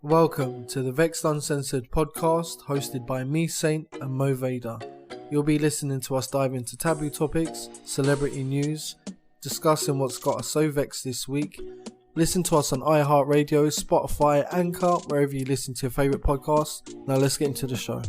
Welcome to the Vexxed Uncensored podcast hosted by me, Saint, and Moe Vader. You'll be listening to us dive into taboo topics, celebrity news, discussing what's got us so vexed this week. Listen to us on iHeartRadio, Spotify, Anchor, wherever you listen to your favourite podcast. Now let's get into the show.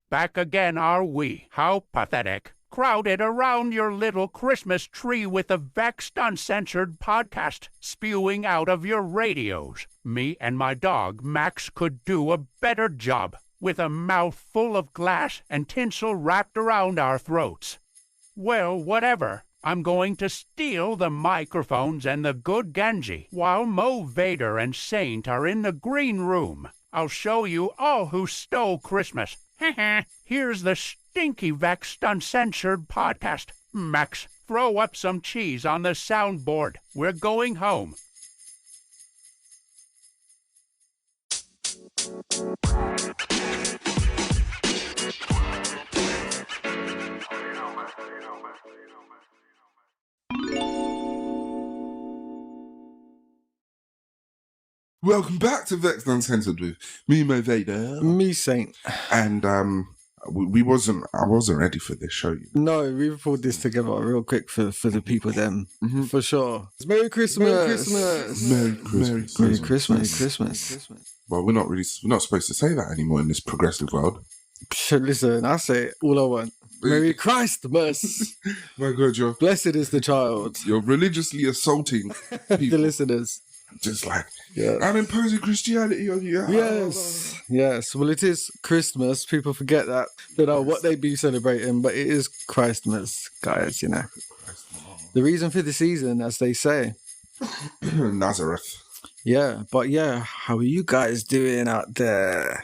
Back again are we. How pathetic. Crowded around your little Christmas tree with the Vexxed Uncensored podcast spewing out of your radios. Me and my dog, Max, could do a better job with a mouth full of glass and tinsel wrapped around our throats. Well, whatever. I'm going to steal the microphones and the good Genji while Moe Vader and Saint are in the green room. I'll show you all who stole Christmas. Here's the stinky Vexxed Uncensored podcast. Max, throw up some cheese on the soundboard. We're going home. Welcome back to Vexxed Uncensored with me, Moe Vader. Me, Saint. And I wasn't ready for this show. No, we pulled this together real quick for the people then. Mm-hmm. For sure. Merry Christmas. Merry Christmas. Merry Christmas. Merry Christmas. Christmas. Well, we're not supposed to say that anymore in this progressive world. Listen, I say it all I want. Merry Christmas. My God, blessed is the child. You're religiously assaulting people. The listeners. Just like, I'm imposing Christianity on you. Yes. Well, it is Christmas. People forget that. They know what they be celebrating, but it is Christmas, guys, you know. The reason for the season, as they say. Nazareth. Yeah, but how are you guys doing out there?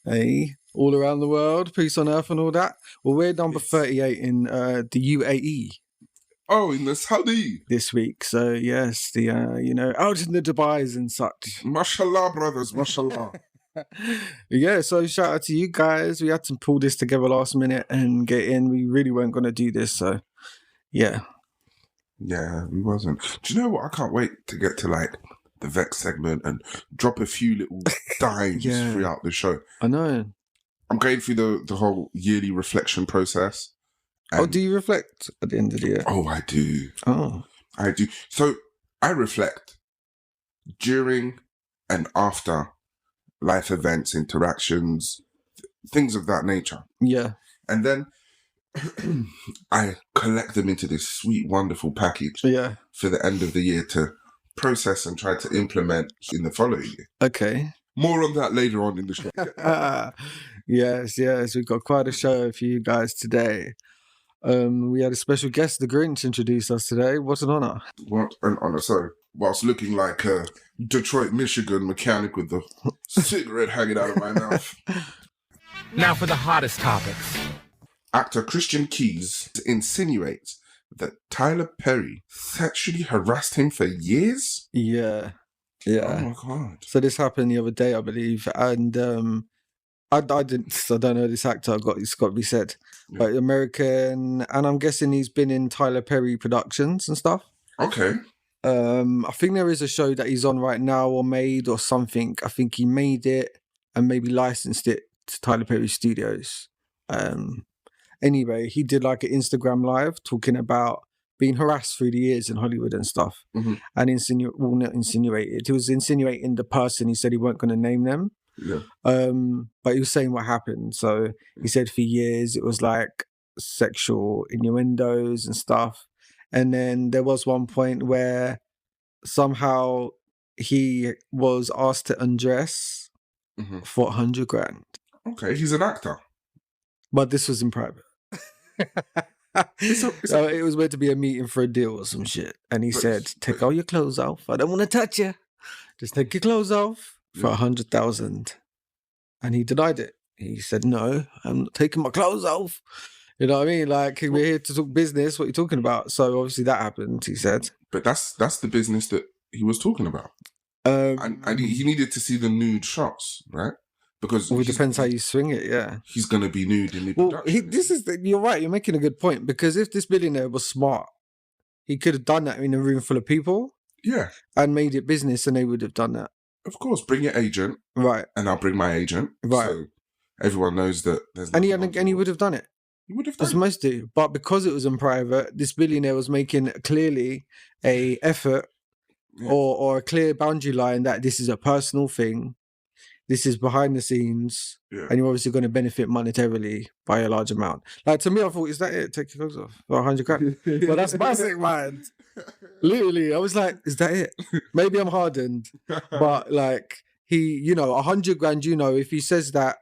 Hey, all around the world, peace on earth and all that. Well, we're number 38 in the UAE. Oh, in the Saudi this week. So yes, the out in the Dubais and such. Mashallah, brothers, mashallah. Yeah, so shout out to you guys. We had to pull this together last minute and get in. We really weren't going to do this, so yeah. Yeah, we wasn't. Do you know what? I can't wait to get to like the Vex segment and drop a few little dimes throughout the show. I know. I'm going through the whole yearly reflection process. Do you reflect at the end of the year? Oh, I do. Oh. I do. So I reflect during and after life events, interactions, things of that nature. Yeah. And then I collect them into this sweet, wonderful package for the end of the year to process and try to implement in the following year. Okay. More on that later on in the show. Yes. We've got quite a show for you guys today. We had a special guest, the Grinch, introduce us today. What an honour. What an honour. So, whilst looking like a Detroit, Michigan mechanic with the cigarette hanging out of my mouth. Now for the hottest topics. Actor Christian Keys insinuates that Tyler Perry sexually harassed him for years? Yeah. Oh my God. So this happened the other day, I believe, and I don't know this actor. It's got to be said, but American, and I'm guessing he's been in Tyler Perry productions and stuff. Okay. I think there is a show that he's on right now, or made, or something. I think he made it and maybe licensed it to Tyler Perry Studios. Anyway, he did like an Instagram live talking about being harassed through the years in Hollywood and stuff, and not insinuated. He was insinuating the person. He said he weren't going to name them. Yeah. But he was saying what happened. So he said for years it was like sexual innuendos and stuff. And then there was one point where somehow he was asked to undress for $100,000. Okay, he's an actor. But this was in private. So it was meant to be a meeting for a deal or some shit. And he said, take all your clothes off. I don't want to touch you. Just take your clothes off. For $100,000, and he denied it. He said, "No, I'm not taking my clothes off." You know what I mean? Like, we're here to talk business. What are you talking about? So obviously that happened. He said, but that's the business that he was talking about. And he needed to see the nude shots, right? Because it depends how you swing it. Yeah, he's going to be nude in the production. You're right. You're making a good point, because if this billionaire was smart, he could have done that in a room full of people. Yeah. And made it business, and they would have done that. Of course, bring your agent. Right. And I'll bring my agent. Right. So everyone knows that there's and he would have done it. He would have done as most do. But because it was in private, this billionaire was making clearly a effort or a clear boundary line that this is a personal thing. This is behind the scenes, and you're obviously going to benefit monetarily by a large amount. Like, to me, I thought, is that it? Take your clothes off for 100 grand. Well, that's basic, man. Literally, I was like, is that it? Maybe I'm hardened, but like, he, 100 grand, if he says that,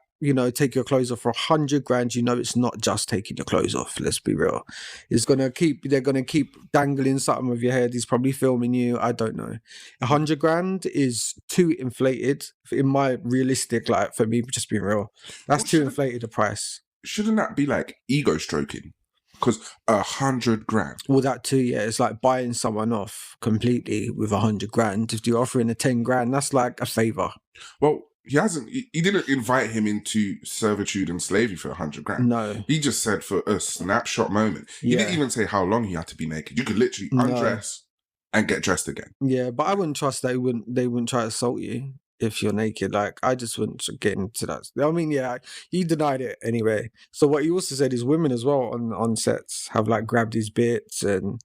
take your clothes off for 100 grand, it's not just taking your clothes off. Let's be real. They're going to keep dangling something with your head. He's probably filming you. I don't know. 100 grand is too inflated in my realistic, like, for me, just being real. That's too inflated a price. Shouldn't that be like ego stroking? Because 100 grand. Well, that too, yeah. It's like buying someone off completely with 100 grand. If you're offering a 10 grand, that's like a favor. Well, he didn't invite him into servitude and slavery for 100 grand. No. He just said for a snapshot moment. He didn't even say how long he had to be naked. You could literally undress and get dressed again. Yeah, but I wouldn't trust they wouldn't try to assault you if you're naked. Like, I just wouldn't get into that. I mean, yeah, he denied it anyway. So what he also said is women as well on sets have like grabbed his bits and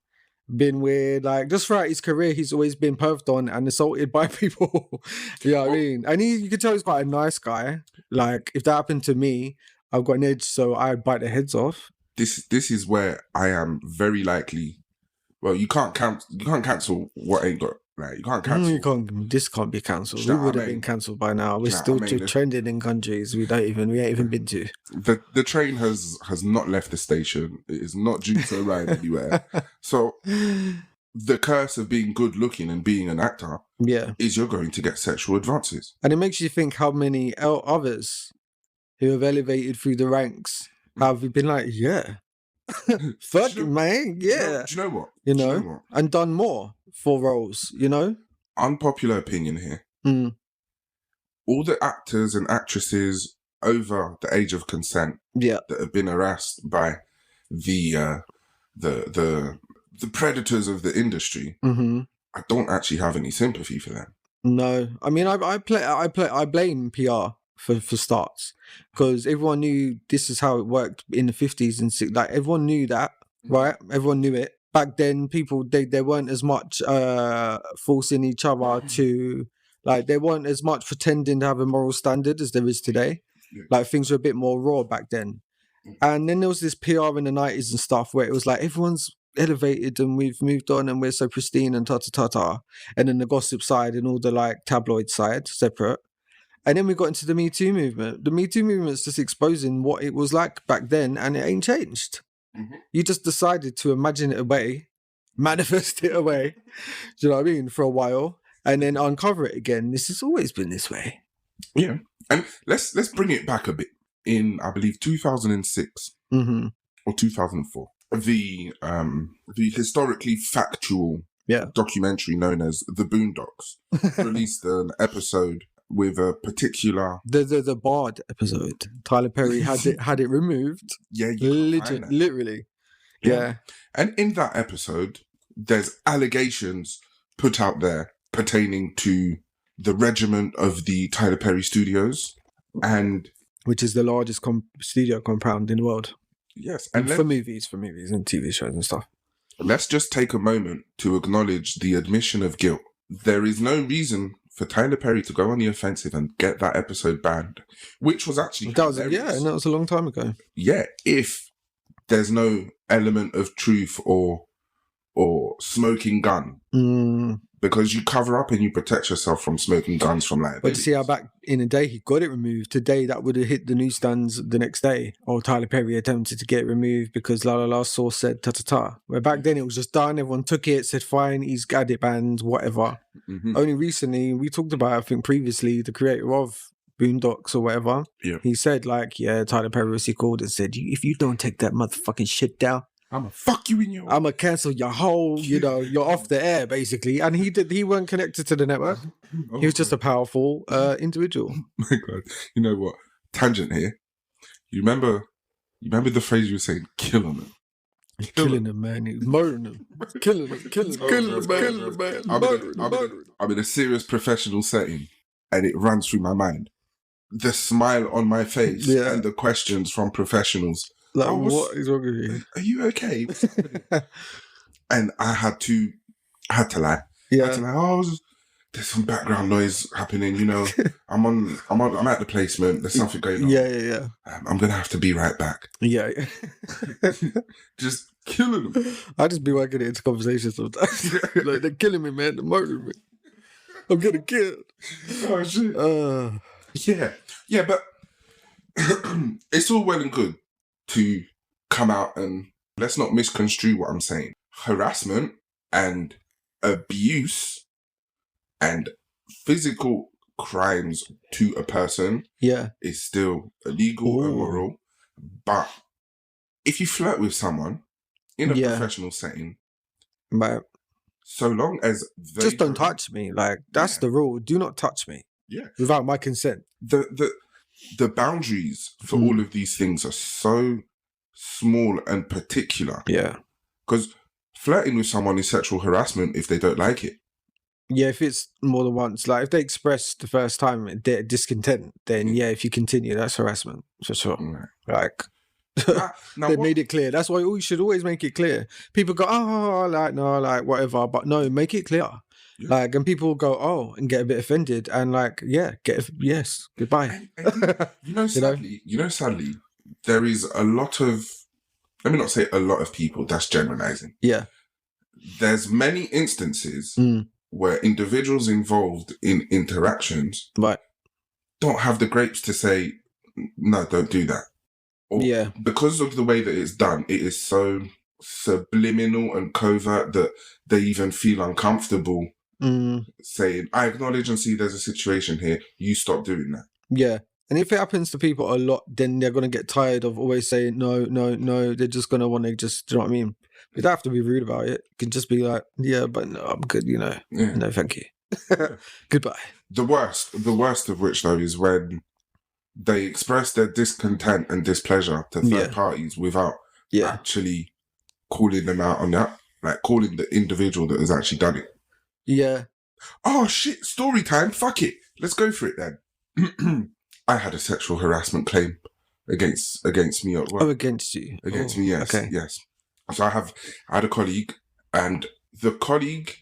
been weird. Like, just throughout his career, he's always been perved on and assaulted by people. You know what I mean? And you can tell he's quite a nice guy. Like, if that happened to me, I've got an edge, so I'd bite their heads off. This is where I am very likely. Well, you can't cancel what ain't got. Like, you can't cancel. This can't be cancelled. We would have been cancelled by now. We're still trending in countries we ain't even been to. The train has not left the station. It is not due to arrive anywhere. So the curse of being good looking and being an actor is you're going to get sexual advances. And it makes you think how many others who have elevated through the ranks have been like, fucking man, Do you know what? And done more for roles, Unpopular opinion here. All the actors and actresses over the age of consent that have been harassed by the predators of the industry, I don't actually have any sympathy for them. No, I mean, I blame PR for starts, because everyone knew this is how it worked in the 50s and 60s. Like, everyone knew that, right? Everyone knew it. Back then, people, they weren't as much forcing each other to, like, they weren't as much pretending to have a moral standard as there is today. Like, things were a bit more raw back then. And then there was this PR in the 90s and stuff where it was like, everyone's elevated and we've moved on and we're so pristine and ta-ta-ta-ta. And then the gossip side and all the, like, tabloid side, separate. And then we got into the Me Too movement. The Me Too movement's just exposing what it was like back then, and it ain't changed. You just decided to imagine it away, manifest it away, do you know what I mean, for a while, and then uncover it again. This has always been this way. Yeah. And let's bring it back a bit. In, I believe, 2006 or 2004, the historically factual documentary known as The Boondocks released an episode with a particular the Bard episode. Tyler Perry had it removed. Yeah, literally. Yeah. And in that episode, there's allegations put out there pertaining to the regiment of the Tyler Perry Studios, and which is the largest studio compound in the world. Yes, and for movies and TV shows and stuff. Let's just take a moment to acknowledge the admission of guilt. There is no reason for Tyler Perry to go on the offensive and get that episode banned, which was actually and that was a long time ago. Yeah, if there's no element of truth or smoking gun, because you cover up and you protect yourself from smoking guns from liability. But you see how back in the day he got it removed. Today that would have hit the newsstands the next day. Or Tyler Perry attempted to get it removed because source said ta-ta-ta. Where back then it was just done, everyone took it, said fine, he's got it banned, whatever. Only recently, we talked about, I think previously, the creator of Boondocks or whatever, he said Tyler Perry was called and said, if you don't take that motherfucking shit down, I'm gonna fuck you in your... I'm gonna cancel your whole, you're off the air, basically. And he weren't connected to the network. He was just a powerful individual. My God. You know what? Tangent here. You remember the phrase you were saying, kill on it? Killing him, man. He's murdering him. Killing him, man. I'm in a serious professional setting and it runs through my mind. The smile on my face and the questions from professionals. Like, what is wrong with you? Are you okay? And I had to lie. Yeah. I had to lie, there's some background noise happening, you know. I'm at the placement. There's something going on. Yeah. I'm gonna have to be right back. Yeah. Just killing them. I just be working it into conversation sometimes. Like, they're killing me, man. They're murdering me. I'm getting killed. Oh shit. Yeah, but it's all well and good to come out and let's not misconstrue what I'm saying. Harassment and abuse and physical crimes to a person is still illegal and immoral. But if you flirt with someone in a professional setting, right, so long as they just don't touch me. Like, that's the rule. Do not touch me. Yeah. Without my consent. The boundaries for all of these things are so small and particular. Yeah. Because flirting with someone is sexual harassment if they don't like it. Yeah, if it's more than once. Like, if they express the first time their discontent, then if you continue, that's harassment. For sure. Right. Like, now they made it clear. That's why you should always make it clear. People go, whatever. But no, make it clear. Yeah. Like, and people go, and get a bit offended, and like, yes, goodbye. And sadly, there is a lot of, let me not say a lot of people, that's generalizing. Yeah. There's many instances where individuals involved in interactions don't have the grapes to say, no, don't do that. Or because of the way that it's done, it is so subliminal and covert that they even feel uncomfortable saying, I acknowledge and see there's a situation here, you stop doing that. Yeah. And if it happens to people a lot, then they're going to get tired of always saying, no. They're just going to want to do you know what I mean? You don't have to be rude about it. You can just be like, but no, I'm good, you know. Yeah. No, thank you. Goodbye. The worst of which, though, is when they express their discontent and displeasure to third parties without actually calling them out on that. Like, calling the individual that has actually done it. Yeah. Oh, shit, story time. Fuck it. Let's go for it, then. I had a sexual harassment claim against me at work. Oh, against you? Against me, yes. Okay. Yes. So I had a colleague, and the colleague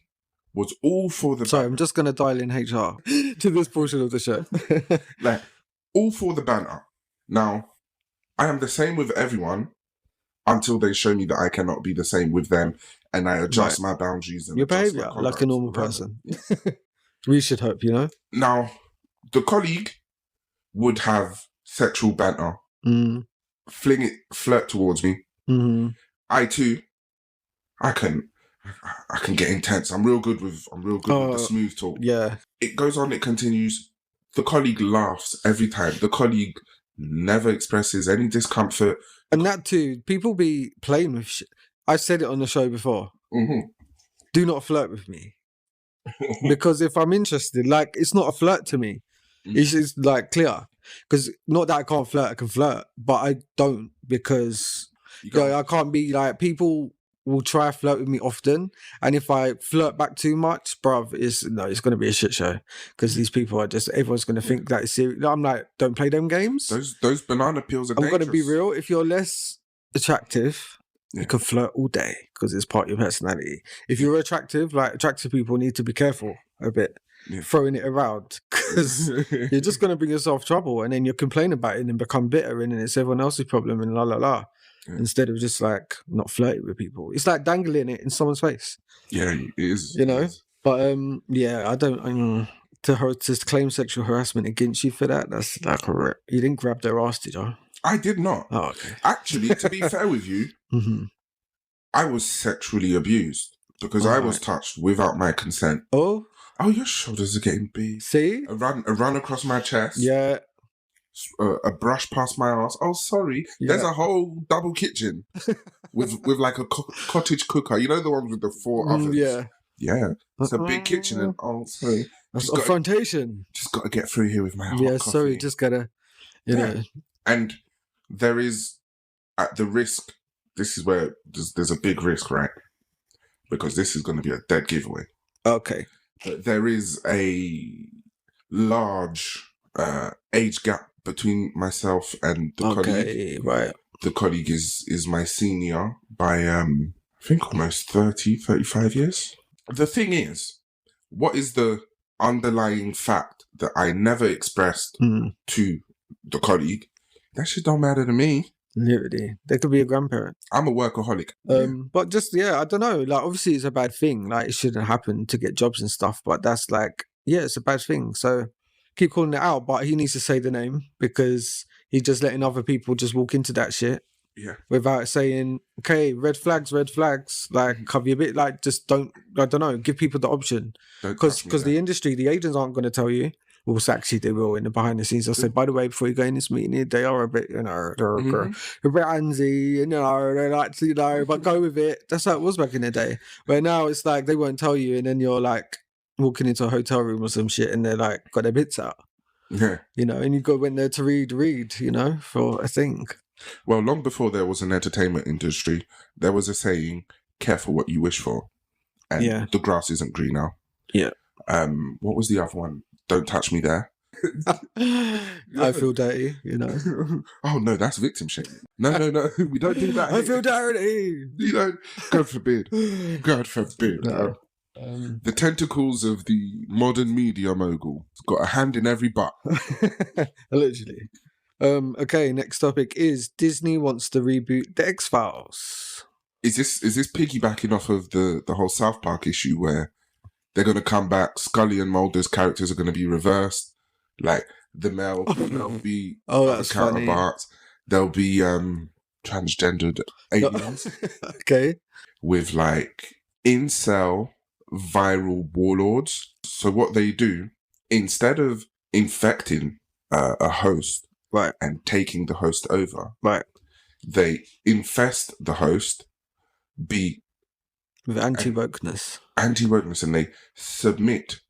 was all for the... Sorry, I'm just going to dial in HR to this portion of the show. Like, all for the banter. Now, I am the same with everyone until they show me that I cannot be the same with them, and I adjust my boundaries. And your behaviour, like a normal person. We should hope, you know? Now, the colleague would have sexual banter, flirt towards me. Mm-hmm. I too, I can get intense. I'm real good with the smooth talk. Yeah. It goes on, it continues. The colleague laughs every time. The colleague never expresses any discomfort. And that too, people be playing with shit. I've said it on the show before. Mm-hmm. Do not flirt with me. Because if I'm interested, like, it's not a flirt to me. It's just like clear. Because not that I can't flirt, I can flirt, but I don't, because I can't be like, people will try to flirt with me often, and if I flirt back too much, bruv, it's going to be a shit show, because these people are just, everyone's going to think that it's serious. I'm like, don't play them games. Those banana peels are dangerous. I'm going to be real. If you're less attractive, you can flirt all day, because it's part of your personality. If you're attractive, like, attractive people need to be careful a bit. Throwing it around, because you're just going to bring yourself trouble, and then you complain about it and then become bitter, and then it's everyone else's problem, and instead of just like not flirting with people. It's like dangling it in someone's face. Yeah, it is. You know? But I don't to claim sexual harassment against you for that, that's like you didn't grab their ass, did you? I did not. Oh, okay. Actually, to be fair with you, I was sexually abused because I was touched without my consent. Oh, your shoulders are getting big. See? A run across my chest. Yeah. A brush past my ass. Oh, sorry. Yeah. There's a whole double kitchen with like a cottage cooker. You know the ones with the 4 ovens? Yeah. Yeah. It's a big kitchen, and sorry. That's affrontation. Just got to get through here with my hot coffee. Sorry, just gotta, you know. And there is, at the risk this is where there's a big risk, right? Because this is going to be a dead giveaway. Okay. But there is a large age gap between myself and the colleague. Right. The colleague is my senior by, I think, almost 30, 35 years. The thing is, what is the underlying fact that I never expressed to the colleague? That shit don't matter to me. Literally. They could be a grandparent. I'm a workaholic. But just, I don't know. Like, obviously it's a bad thing. Like, it shouldn't happen to get jobs and stuff. But that's like, it's a bad thing. So keep calling it out. But he needs to say the name because he's just letting other people just walk into that shit. Yeah. Without saying, okay, red flags. Like, cover your bit. Like, just don't, I don't know, give people the option. Because the industry, the agents aren't going to tell you. Well, actually, they will in the behind the scenes. They'll say, by the way, before you go in this meeting, they are a bit, they're a bit handsy, they like to, but go with it. That's how it was back in the day. But now it's like they won't tell you, and then you're like walking into a hotel room or some shit, and they're like got their bits out. Yeah. And you went there to read, for a thing. Well, long before there was an entertainment industry, there was a saying, careful what you wish for. And the grass isn't greener. Yeah. What was the other one? Don't touch me there. I feel dirty, Oh, no, that's victim shaming. No. We don't do that. I feel dirty. God forbid. God forbid. No. The tentacles of the modern media mogul got a hand in every butt. Literally. Okay, next topic is Disney wants to reboot The X-Files. Is this piggybacking off of the whole South Park issue where they're going to come back, Scully and Mulder's characters are going to be reversed, like the male will be that's counterparts. Funny. There'll be transgendered aliens. Okay. With like incel viral warlords. So what they do, instead of infecting a host and taking the host over, they infest the host, with anti-wokeness, and they submit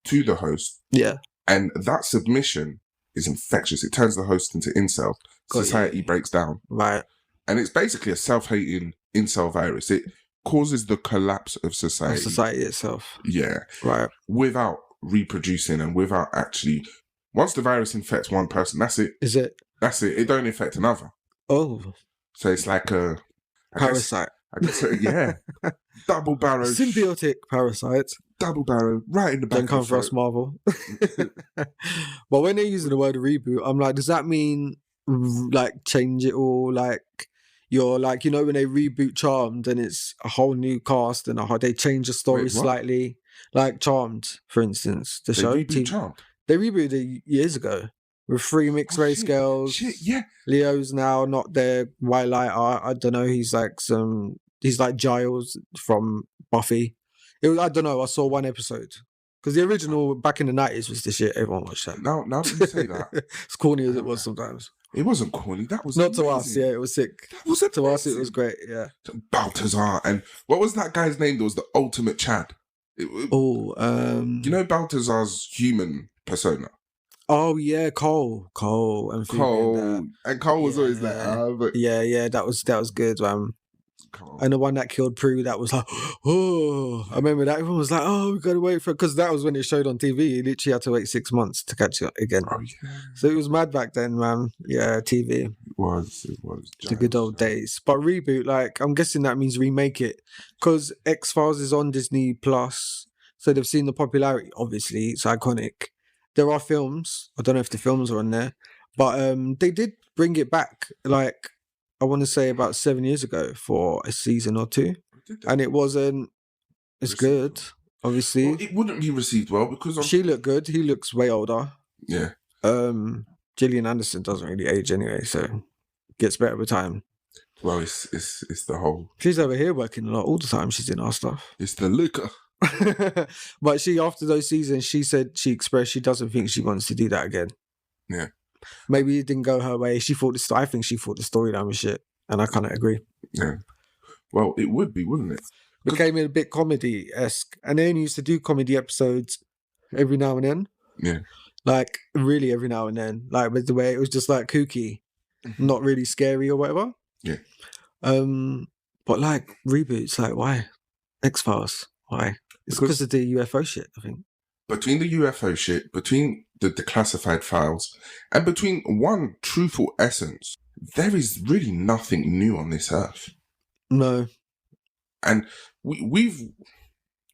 to the host. Yeah. And that submission is infectious. It turns the host into incel. Society breaks down. Right. And it's basically a self-hating incel virus. It causes the collapse of society. Of society itself. Yeah. Right. Without reproducing and without actually... Once the virus infects one person, that's it. Is it? That's it. It don't infect another. Oh. So it's like a... Parasite. I guess, yeah. Double barrel. Symbiotic parasite. Double barrel, right in the back. Don't come for us, Marvel. But when they're using the word reboot, I'm like, does that mean like change it all? Like you're like, when they reboot Charmed and it's a whole new cast and they change the story slightly. Like Charmed, for instance, the show. Charmed? They rebooted it years ago with 3 mixed race girls. Shit, yeah. Leo's now not their white light art. I don't know. He's like Giles from Buffy. I don't know. I saw one episode because the original back in the 90s was the shit. Everyone watched that. Now that you say that, as corny as it was sometimes. It wasn't corny. That was not amazing. To us. Yeah, it was sick. That was to us. It was great. Yeah. Balthazar and what was that guy's name? That was the ultimate Chad. Balthazar's human persona. Oh yeah, Cole, and Cole was always like, that was good, man. And the one that killed Prue, that was like, oh, I remember that everyone was like, oh, we gotta wait for it, because that was when it showed on TV. You literally had to wait 6 months to catch it again. Oh yeah. So it was mad back then, man. Yeah, TV. It was. The good old days. But reboot, like, I'm guessing that means remake it, because X-Files is on Disney Plus, so they've seen the popularity. Obviously, it's iconic. There are films. I don't know if the films are on there, but they did bring it back, like, I want to say about 7 years ago for a season or 2. And it wasn't as good, obviously. Well, it wouldn't be received well because... She looked good. He looks way older. Yeah. Gillian Anderson doesn't really age anyway, so gets better with time. Well, it's the whole... She's over here working a lot all the time. She's in our stuff. It's the liquor. But after those seasons, she expressed she doesn't think she wants to do that again. Yeah. Maybe it didn't go her way. I think she thought the storyline was shit, and I kind of agree. Yeah. Well, it would be, wouldn't it? Became a bit comedy-esque, and they only used to do comedy episodes every now and then. Yeah. Like really every now and then, like with the way it was just like kooky, not really scary or whatever. Yeah. But like reboots, like why? X-Files, why? It's because of the UFO shit, I think. Between the UFO shit, between the declassified files, and between one truthful essence, there is really nothing new on this earth. No. And we've...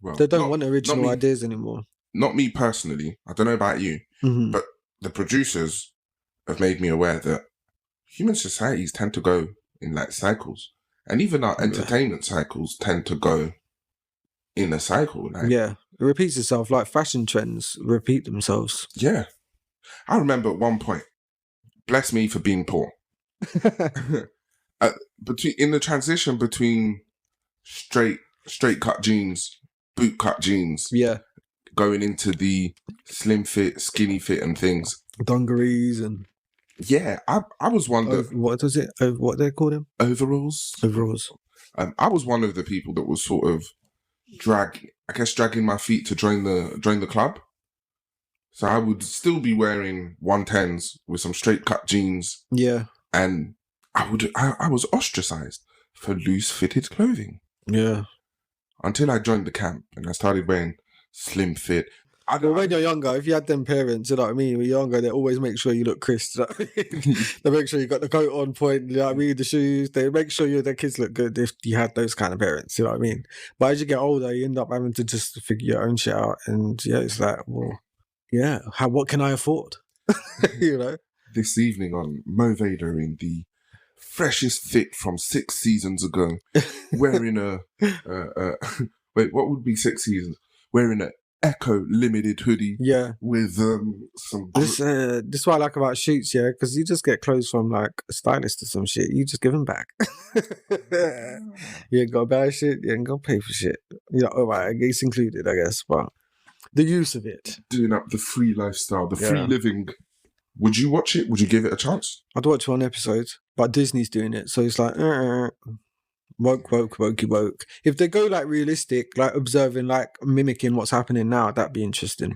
Well, they don't want original ideas anymore. Not me personally. I don't know about you. Mm-hmm. But the producers have made me aware that human societies tend to go in like cycles. And even our entertainment cycles tend to go in a cycle. Like, yeah. It repeats itself, like fashion trends repeat themselves. Yeah. I remember at one point, bless me for being poor. In the transition between straight cut jeans, boot cut jeans, going into the slim fit, skinny fit and things. Dungarees and... Yeah, I was one that... what was it? What they call them? Overalls. I was one of the people that was sort of dragging my feet to join the club. So I would still be wearing 110s with some straight cut jeans. Yeah. And I was ostracized for loose fitted clothing. Yeah. Until I joined the camp and I started wearing slim fit. When you're younger, if you had them parents, you know what I mean? When you're younger, they always make sure you look crisp. You know what I mean? They make sure you got the coat on point, you know what I mean? The shoes, they make sure their kids look good if you had those kind of parents, you know what I mean? But as you get older, you end up having to just figure your own shit out. And yeah, it's like, well, yeah, what can I afford? You know? This evening on Moe Vader in the freshest fit from 6 seasons ago, wearing wait, what would be 6 seasons? Wearing a Echo limited hoodie, with some. This is what I like about shoots, because you just get clothes from like a stylist or some shit. You just give them back. You ain't got to buy shit. You ain't got to pay for shit. You know, all right, it's included, I guess, but the use of it, doing up the free lifestyle, the free living. Would you watch it? Would you give it a chance? I'd watch one episode, but Disney's doing it, so it's like. Woke. If they go like realistic, like observing, like mimicking what's happening now, that'd be interesting.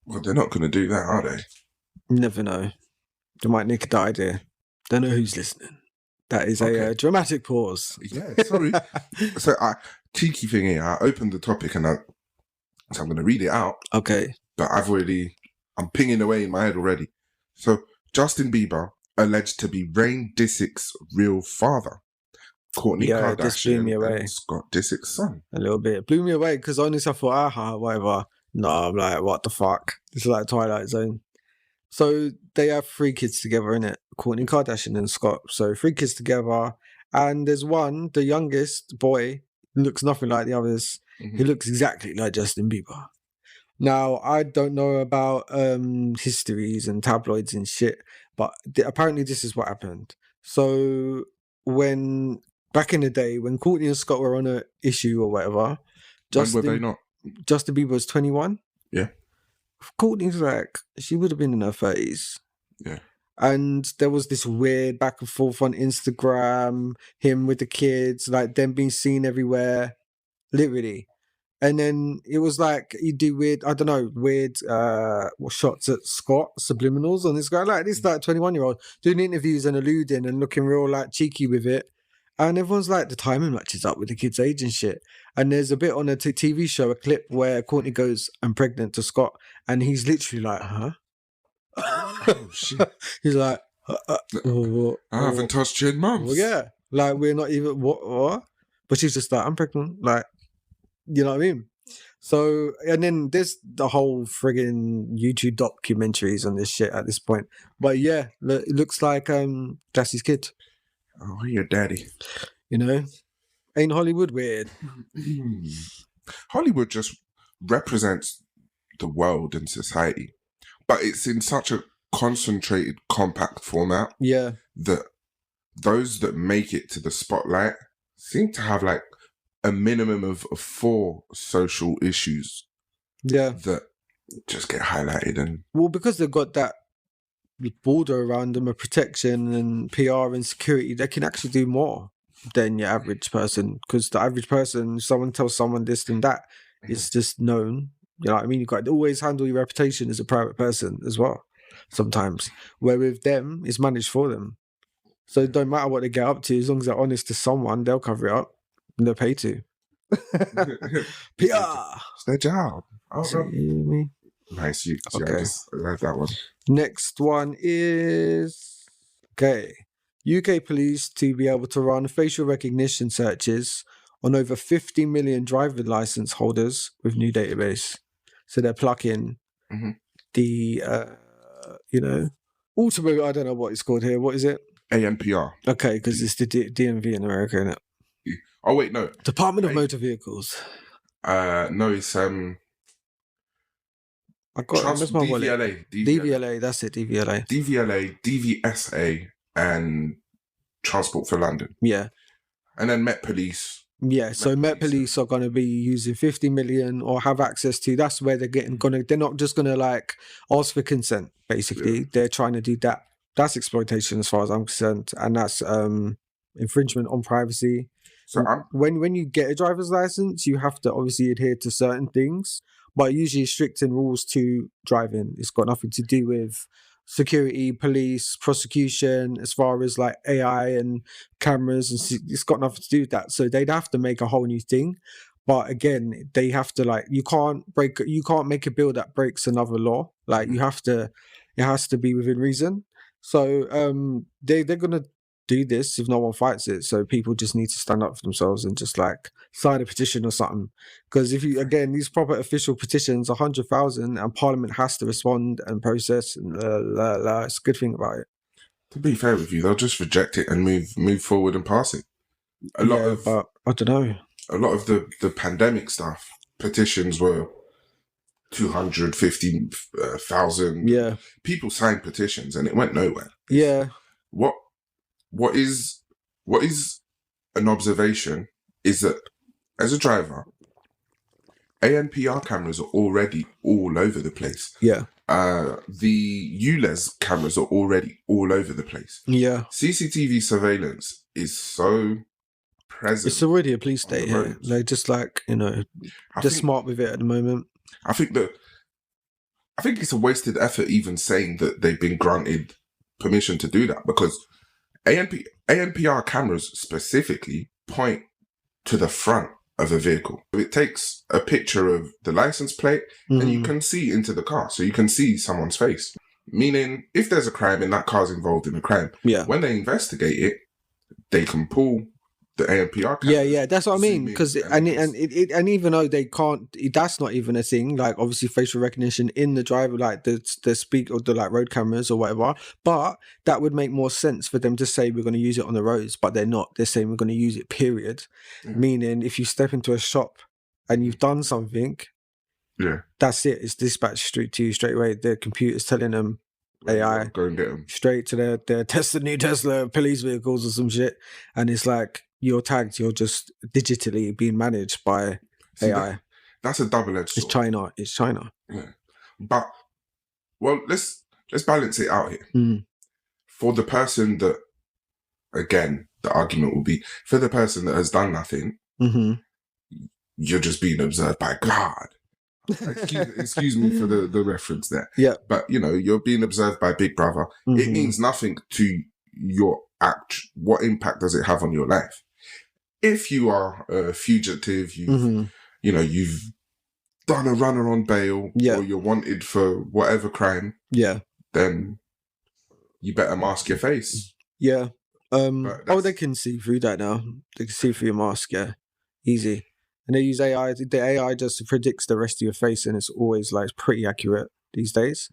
Well, they're not going to do that, are they? Never know. They might nick the idea. Don't know who's listening. That is a dramatic pause. Yeah, sorry. So, cheeky thing here, I opened the topic and so I'm going to read it out. Okay. But I'm pinging away in my head already. So, Justin Bieber alleged to be Rain Disick's real father. Courtney Kardashian and Scott Disick's son. A little bit. It blew me away because honestly I thought, whatever. No, I'm like, what the fuck? It's like Twilight Zone. So they have 3 kids together, innit? Courtney Kardashian and Scott. So 3 kids together. And there's one, the youngest boy, looks nothing like the others. Mm-hmm. He looks exactly like Justin Bieber. Now, I don't know about histories and tabloids and shit, but apparently this is what happened. So back in the day, when Courtney and Scott were on an issue or whatever, were they not? Justin Bieber was 21. Yeah. Courtney's like, she would have been in her 30s. Yeah. And there was this weird back and forth on Instagram, him with the kids, like them being seen everywhere, literally. And then it was like, you do weird shots at Scott, subliminals on this guy, like this like 21-year-old doing interviews and alluding and looking real like cheeky with it. And everyone's like, the timing matches up with the kid's age and shit. And there's a bit on a TV show, a clip where Courtney goes, I'm pregnant to Scott. And he's literally like, huh? Oh, shit. He's like, I haven't touched you in months. Well, yeah. Like, we're not even, what? But she's just like, I'm pregnant. Like, you know what I mean? So, and then there's the whole friggin' YouTube documentaries on this shit at this point. But yeah, it looks like that's his kid. Oh, your daddy. You know? Ain't Hollywood weird? Hollywood just represents the world and society. But it's in such a concentrated, compact format. Yeah. That those that make it to the spotlight seem to have like a minimum of 4 social issues. Yeah. That just get highlighted. And well, because they've got that border around them of protection and PR and security, they can actually do more than your average person. Because the average person, someone tells someone this and that, it's just known. You know what I mean? You've got to always handle your reputation as a private person as well, sometimes. Where with them, it's managed for them. So it don't matter what they get up to, as long as they're honest to someone, they'll cover it up. And they're paid to. PR. It's their job. See me? Nice. Okay. I just like that one. Next one is UK police to be able to run facial recognition searches on over 50 million driver license holders with new database. So they're plucking the automobile. I don't know what it's called here. What is it? ANPR. Okay, because it's the DMV in America, isn't it? Oh wait, no. Department of Motor Vehicles. No, it's I got it. My wallet. DVLA. That's it. DVLA. DVLA, DVSA, and Transport for London. Yeah. And then Met Police. Yeah, so Met Police are going to be using 50 million or have access to. That's where they're not just going to like ask for consent. Basically, they're trying to do that. That's exploitation, as far as I'm concerned, and that's infringement on privacy. So when you get a driver's license, you have to obviously adhere to certain things, but usually strict in rules to driving. It's got nothing to do with security, police, prosecution, as far as like AI and cameras, and it's got nothing to do with that. So they'd have to make a whole new thing. But again, they have to like, you can't make a bill that breaks another law. Like it has to be within reason. So they're gonna do this if no one fights it. So people just need to stand up for themselves and just like sign a petition or something. Because these proper official petitions, 100,000, and Parliament has to respond and process, and it's a good thing about it. To be fair with you, they'll just reject it and move forward and pass it. But I don't know. A lot of the pandemic stuff, petitions were 250,000. Yeah. People signed petitions and it went nowhere. Yeah. What is an observation is that as a driver, ANPR cameras are already all over the place. Yeah. The ULEZ cameras are already all over the place. Yeah. CCTV surveillance is so present. It's already a police state here. They're just like, they're smart with it at the moment. I think it's a wasted effort even saying that they've been granted permission to do that, because ANPR cameras specifically point to the front of a vehicle. It takes a picture of the license plate and you can see into the car. So you can see someone's face. Meaning, if there's a crime and that car's involved in a crime, when they investigate it, they can pull the ANPR cameras. Yeah, that's what I mean. Because and even though they can't, that's not even a thing. Like obviously facial recognition in the driver, like the speak or the like road cameras or whatever. But that would make more sense for them to say we're going to use it on the roads, but they're not. They're saying we're going to use it. Period. Yeah. Meaning, if you step into a shop and you've done something, that's it. It's dispatched straight to you straight away. The computer's telling them. AI go and get them straight to their new Tesla police vehicles or some shit, and it's like you're tagged. You're just digitally being managed by AI. That's a double-edged sword. It's China. Yeah, but let's balance it out here. For the person that, again, the argument will be for the person that has done nothing. You're just being observed by God. Excuse me for the reference there. Yeah. But, you're being observed by Big Brother. It means nothing to your act. What impact does it have on your life? If you are a fugitive, you've done a runner on bail, or you're wanted for whatever crime, then you better mask your face. Yeah. They can see through that now. They can see through your mask, easy. And they use AI. The AI just predicts the rest of your face, and it's always like pretty accurate these days.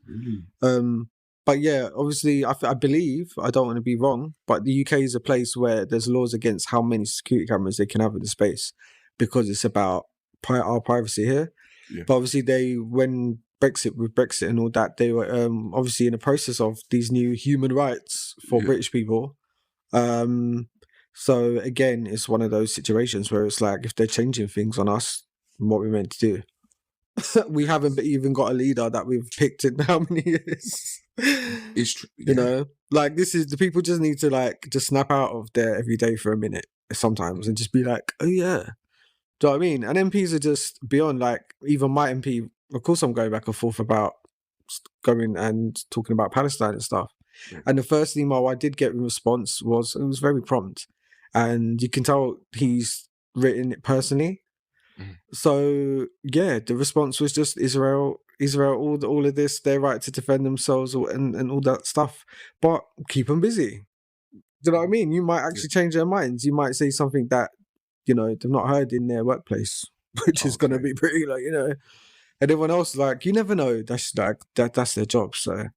But yeah, obviously, I believe, I don't want to be wrong, but the UK is a place where there's laws against how many security cameras they can have in the space, because it's about our privacy here. Yeah. But obviously, with Brexit and all that, they were obviously in the process of these new human rights for British people. So again, it's one of those situations where it's like, if they're changing things on us, what we're meant to do. We haven't even got a leader that we've picked in how many years. It's true. Yeah. Like this is the people just need to like just snap out of there every day for a minute sometimes and just be like, oh yeah. Do you know what I mean? And MPs are just beyond, like, even my MP, of course I'm going back and forth about going and talking about Palestine and stuff. Yeah. And the first email I did get in response was, it was very prompt. And you can tell he's written it personally. Mhm. So yeah, the response was just Israel, all of this, their right to defend themselves and all that stuff. But keep them busy. Do you know what I mean? You might actually change their minds. You might say something that, you know, they've not heard in their workplace, which is going to be pretty, like, you know. And everyone else, like, you never know. That's like that's their job. So,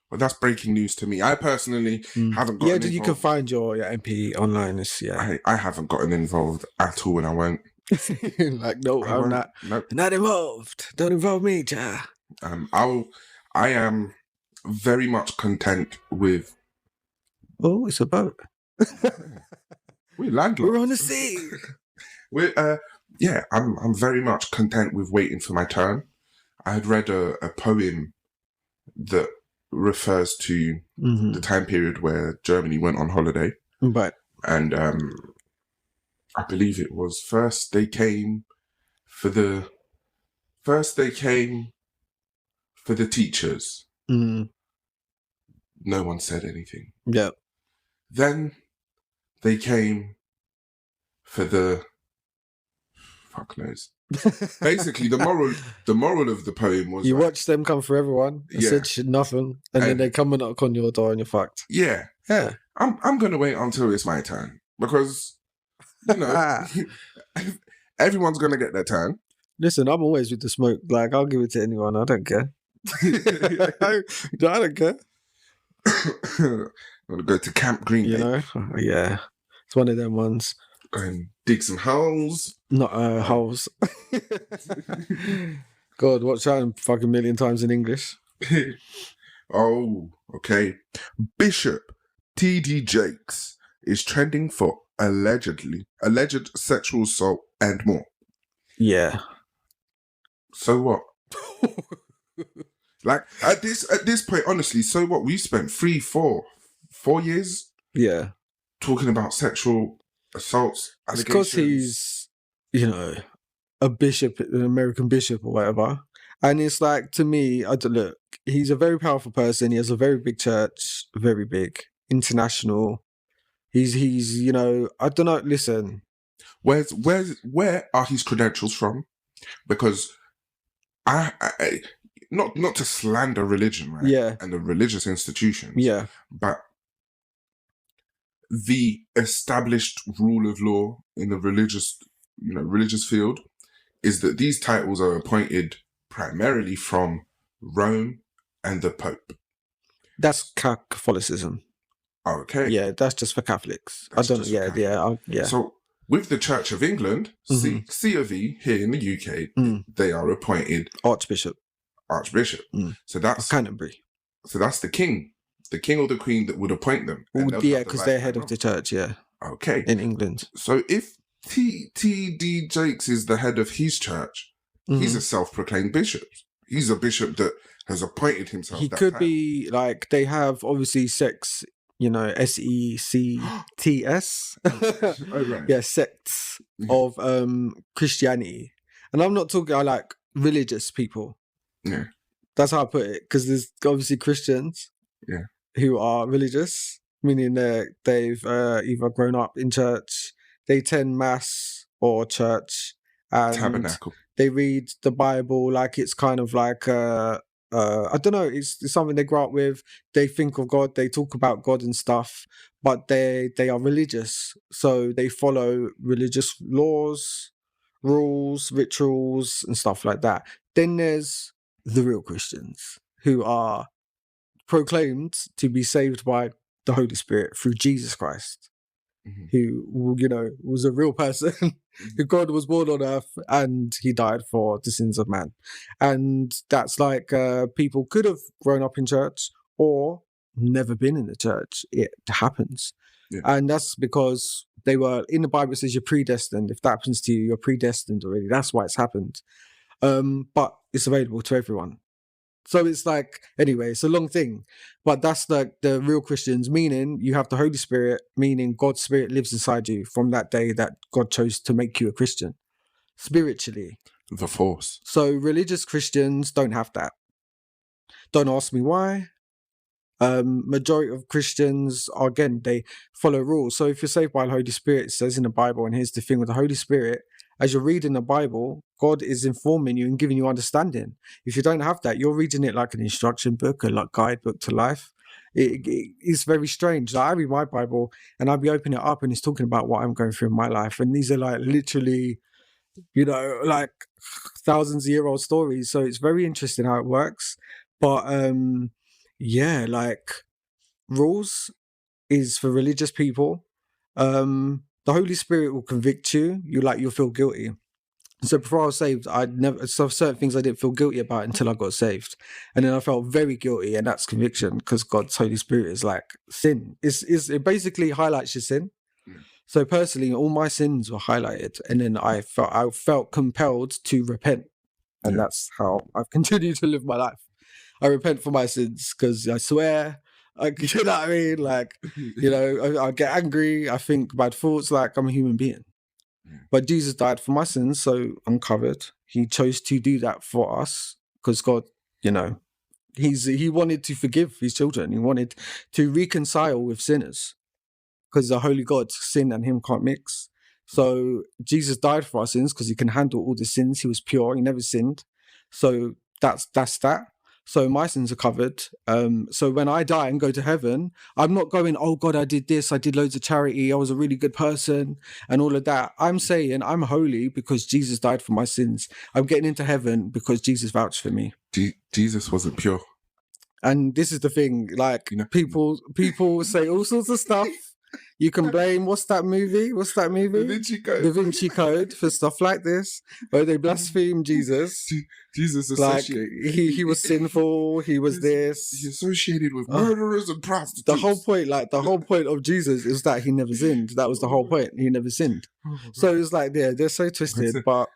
well, that's breaking news to me. I personally haven't gotten involved. You can find your MP online. It's, I haven't gotten involved at all, and I won't. Like, no, I'm not. Nope. Not involved. Don't involve me, ja. I am very much content with. Oh, it's a boat. We're landlocked. We're on the sea. I'm very much content with waiting for my turn. I had read a poem that refers to the time period where Germany went on holiday. But and I believe it was first they came for the teachers. No one said anything. Yeah. Then they came for the fuck knows. Basically, the moral of the poem was you watch them come for everyone and said nothing, and then they come and knock on your door and you're fucked. Yeah. I'm gonna wait until it's my turn because you know everyone's gonna get their turn. Listen, I'm always with the smoke. Like, I'll give it to anyone. I don't care. I don't care. I'm gonna go to Camp Green. You know, yeah, it's one of them ones. Go and dig some holes. Not holes. God, watch that fucking million times in English. Oh, okay. Bishop T.D. Jakes is trending for alleged sexual assault and more. Yeah. So what? Like at this point, honestly, so what? We spent 4 years, talking about sexual assaults. It's because he's, you know, a bishop, an American bishop or whatever. And it's like, to me, look, he's a very powerful person. He has a very big church, very big, international. He's you know, I don't know. Listen, where are his credentials from? Because I not to slander religion, right? Yeah, and the religious institutions. Yeah, but the established rule of law in the religious field is that these titles are appointed primarily from Rome and the Pope. That's Catholicism. Okay. Yeah, that's just for Catholics. I don't. Yeah. So with the Church of England, C of E here in the UK, they are appointed Archbishop. So that's Canterbury. So that's the king or the queen that would appoint them. Yeah, because they're head of the church. Yeah. Okay. In England. So if T.D. Jakes is the head of his church, he's a self-proclaimed bishop. He's a bishop that has appointed himself. He could be like, they have obviously sex, you know, SECTS. Oh, right. Yeah, sects of Christianity. And I'm not talking like religious people. Yeah. That's how I put it. Because there's obviously Christians who are religious, meaning they've either grown up in church, they attend mass or church, and tabernacle. They read the Bible like it's kind of like I don't know, it's something they grow up with. They think of God, they talk about God and stuff, but they are religious, so they follow religious laws, rules, rituals, and stuff like that. Then there's the real Christians who are proclaimed to be saved by the Holy Spirit through Jesus Christ, who, you know, was a real person, who God was born on earth and he died for the sins of man. And that's like people could have grown up in church or never been in the church. It happens. Yeah. And that's because they were, in the Bible it says you're predestined. If that happens to you, you're predestined already. That's why it's happened. But it's available to everyone. So it's like, anyway, it's a long thing, but that's like the real Christians, meaning you have the Holy Spirit, meaning God's Spirit lives inside you from that day that God chose to make you a Christian, spiritually. The Force. So religious Christians don't have that. Don't ask me why. Majority of Christians are, again, they follow rules. So if you're saved by the Holy Spirit, it says in the Bible, and here's the thing with the Holy Spirit, as you're reading the Bible, God is informing you and giving you understanding. If you don't have that, you're reading it like an instruction book, a like guidebook to life. It's very strange. Like I read my Bible and I'll be opening it up and it's talking about what I'm going through in my life. And these are like literally, you know, like thousands of year old stories. So it's very interesting how it works. But yeah, like rules is for religious people. The Holy Spirit will convict you. You'll feel guilty. So before I was saved, so certain things I didn't feel guilty about until I got saved. And then I felt very guilty, and that's conviction, because God's Holy Spirit is like sin. It basically highlights your sin. So personally, all my sins were highlighted, and then I felt compelled to repent. And that's how I've continued to live my life. I repent for my sins because I swear, you know what I mean? Like, you know, I get angry, I think bad thoughts, like I'm a human being. But Jesus died for my sins, so I'm covered. He chose to do that for us because God, you know, he wanted to forgive his children. He wanted to reconcile with sinners because the holy God, sin and him can't mix. So Jesus died for our sins because he can handle all the sins. He was pure. He never sinned. So that's that. So my sins are covered. So when I die and go to heaven, I'm not going, oh God, I did this. I did loads of charity. I was a really good person and all of that. I'm saying I'm holy because Jesus died for my sins. I'm getting into heaven because Jesus vouched for me. Jesus wasn't pure. And this is the thing, like, you know, people say all sorts of stuff. You can blame, what's that movie? The Vinci Code. The Vinci Code for stuff like this, where they blaspheme Jesus. Jesus associated. Like, he was sinful, he was this. He associated with murderers and prostitutes. The whole point of Jesus is that he never sinned. That was the whole point. He never sinned. So it's like, they're so twisted. But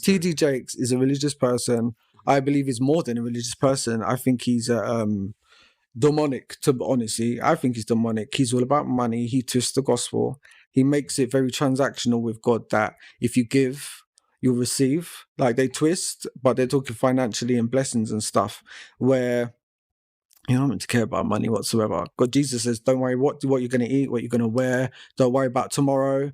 T.D. Jakes is a religious person. I believe he's more than a religious person. I think he's demonic, to honestly. I think he's demonic. He's all about money. He twists the gospel. He makes it very transactional with God, that if you give, you'll receive. Like, they twist, but they're talking financially and blessings and stuff, where you don't meant to care about money whatsoever. God, Jesus says, don't worry what you're going to eat, what you're going to wear. Don't worry about tomorrow.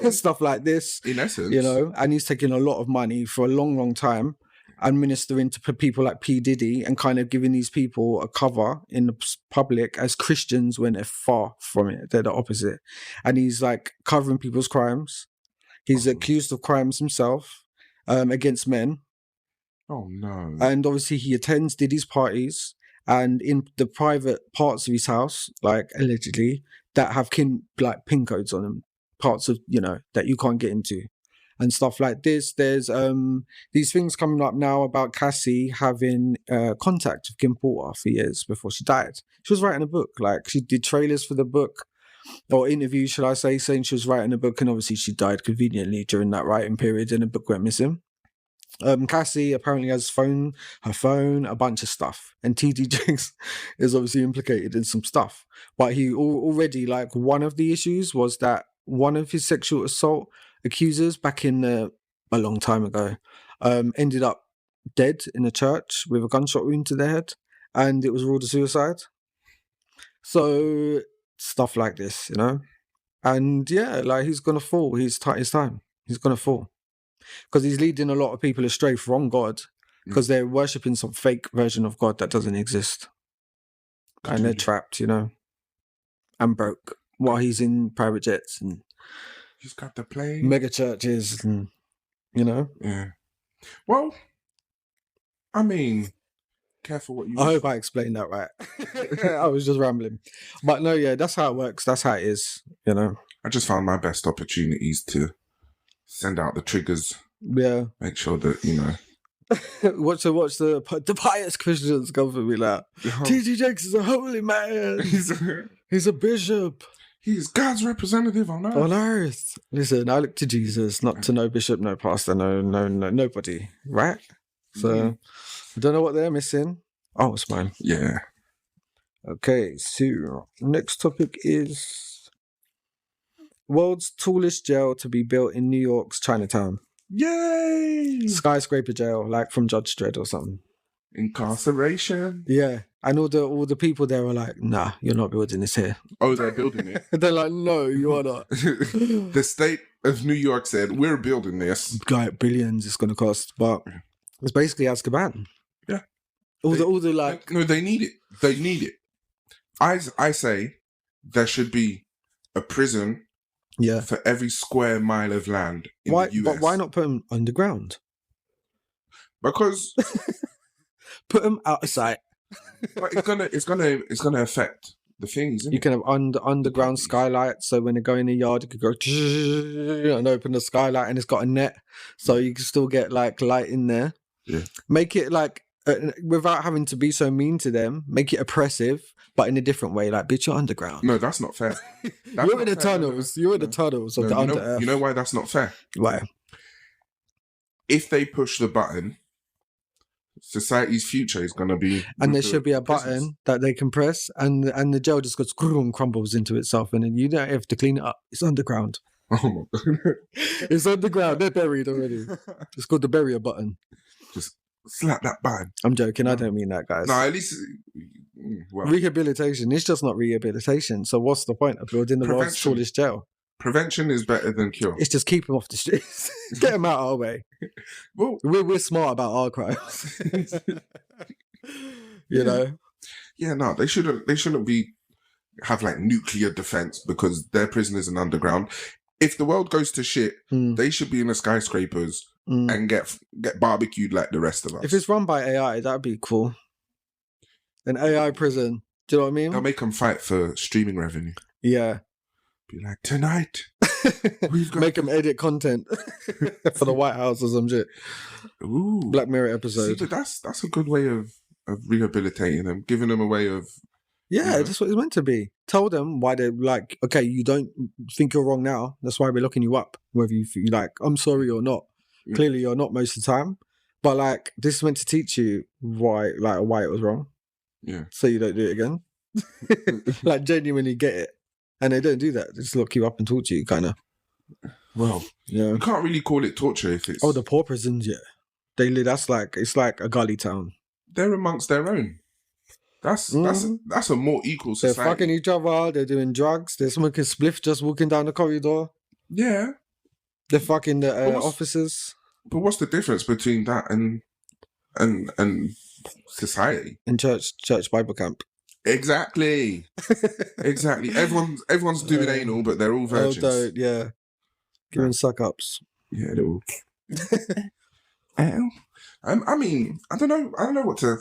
Stuff like this. In essence. You know, and he's taking a lot of money for a long, long time, and ministering to people like P. Diddy and kind of giving these people a cover in the public as Christians when they're far from it. They're the opposite. And he's like covering people's crimes. He's accused of crimes himself against men. Oh, no. And obviously he attends Diddy's parties, and in the private parts of his house, like allegedly, that have pin codes on them, parts of, you know, that you can't get into. And stuff like this. There's these things coming up now about Cassie having contact with Kim Porter for years before she died. She was writing a book. Like, she did trailers for the book, or interviews, should I say, saying she was writing a book, and obviously she died conveniently during that writing period, and the book went missing. Cassie apparently has her phone, a bunch of stuff, and T.D. Jakes is obviously implicated in some stuff. But he already, like, one of the issues was that one of his sexual assault accusers back in a long time ago ended up dead in a church with a gunshot wound to their head, and it was ruled a suicide. So stuff like this, you know. And yeah, like, he's gonna fall. His time. He's gonna fall because he's leading a lot of people astray from God, because they're worshipping some fake version of God that doesn't exist, and they're trapped, you know, and broke while he's in private jets and just got the plane. Mega churches, and, you know. Yeah. Well, I mean, careful what you. I hope I explained that right. I was just rambling, but no, yeah, that's how it works. That's how it is, you know. I just found my best opportunities to send out the triggers. Yeah. Make sure that, you know. watch the pious Christians come for me like, T.D. Jakes is a holy man. He's a bishop. He's God's representative on earth. On earth. Listen, I look to Jesus, not to no bishop, no pastor, no nobody, right? So I don't know what they're missing. Oh, it's mine. Yeah. Okay, so next topic is world's tallest jail to be built in New York's Chinatown. Yay! Skyscraper jail, like from Judge Dredd or something. Incarceration. Yeah. And all the people there are like, nah, you're not building this here. Oh, they're building it. They're like, no, you are not. The state of New York said, we're building this. Like billions it's going to cost, but it's basically Azkaban. Yeah. All the like... No, they need it. They need it. I say there should be a prison for every square mile of land in the US. But why not put them underground? Because... Put them out of sight. But it's gonna affect the things. You can have underground skylights, so when they go in the yard, you could go and open the skylight, and it's got a net, so you can still get like light in there. Yeah. Make it like without having to be so mean to them. Make it oppressive, but in a different way. Like, bitch, you're underground. No, that's not fair. You're in the tunnels. You're in the tunnels of the under earth. You know why that's not fair? Why? If they push the button, society's future is going to be... And there should be a button that they can press, and the gel just goes and crumbles into itself, and then you don't have to clean it up. It's underground. Oh my God. It's underground. They're buried already. It's called the barrier button. Just slap that button. I'm joking. I don't mean that, guys. No, at least... Well, rehabilitation. It's just not rehabilitation. So what's the point of building the world's tallest jail? Prevention is better than cure. It's just keep them off the streets. Get them out of our way. Well, we're smart about our crimes. You know? Yeah, no, they shouldn't have like nuclear defense because their prisoners are underground. If the world goes to shit, they should be in the skyscrapers and get barbecued like the rest of us. If it's run by AI, that'd be cool. An AI prison. Do you know what I mean? They'll make them fight for streaming revenue. Yeah. Be like, tonight, we've got... Make them edit content for the White House or some shit. Ooh. Black Mirror episode. See, but that's a good way of rehabilitating them, giving them a way of... Yeah, that's what it's meant to be. Tell them why they're like, okay, you don't think you're wrong now. That's why we're locking you up. Whether you feel like, I'm sorry or not. Yeah. Clearly you're not most of the time. But like, this is meant to teach you why it was wrong. Yeah. So you don't do it again. Like, genuinely get it. And they don't do that. They just lock you up and talk to you, kind of. Well, yeah. You can't really call it torture if it's... Oh, the poor prisons, yeah. It's like a gully town. They're amongst their own. That's a more equal society. They're fucking each other. They're doing drugs. They're smoking spliff just walking down the corridor. Yeah. They're fucking the officers. But what's the difference between that and society? In church Bible camp. Exactly. Exactly. Everyone's doing anal, but they're all virgins. Yeah. Giving suck-ups. Yeah, they're all... I mean, I don't know what to...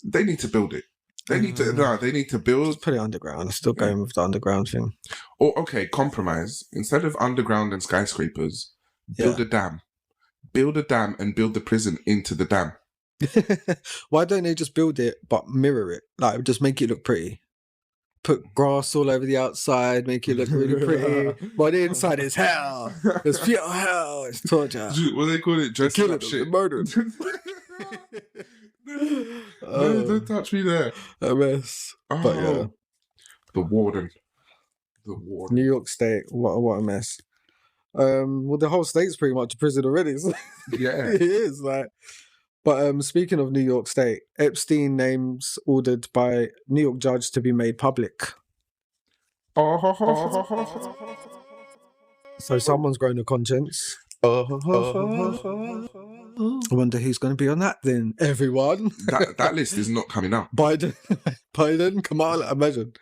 They need to build it. They need to build... Just put it underground. I'm still going with the underground thing. Or, okay, compromise. Instead of underground and skyscrapers, build a dam. Build a dam and build the prison into the dam. Why don't they just build it but mirror it? Like, just make it look pretty. Put grass all over the outside, make it look really pretty. But the inside is hell. It's pure hell. It's torture. What do they call it? Dressing up shit. Murder. No, don't touch me there. A mess. Oh, but yeah. The warden. New York State. What a mess. Well, the whole state's pretty much a prison already. So yeah. It is, like. But speaking of New York State, Epstein names ordered by New York judge to be made public. So someone's grown a conscience. I wonder who's going to be on that then, everyone. That list is not coming out. Biden, Kamala, imagine.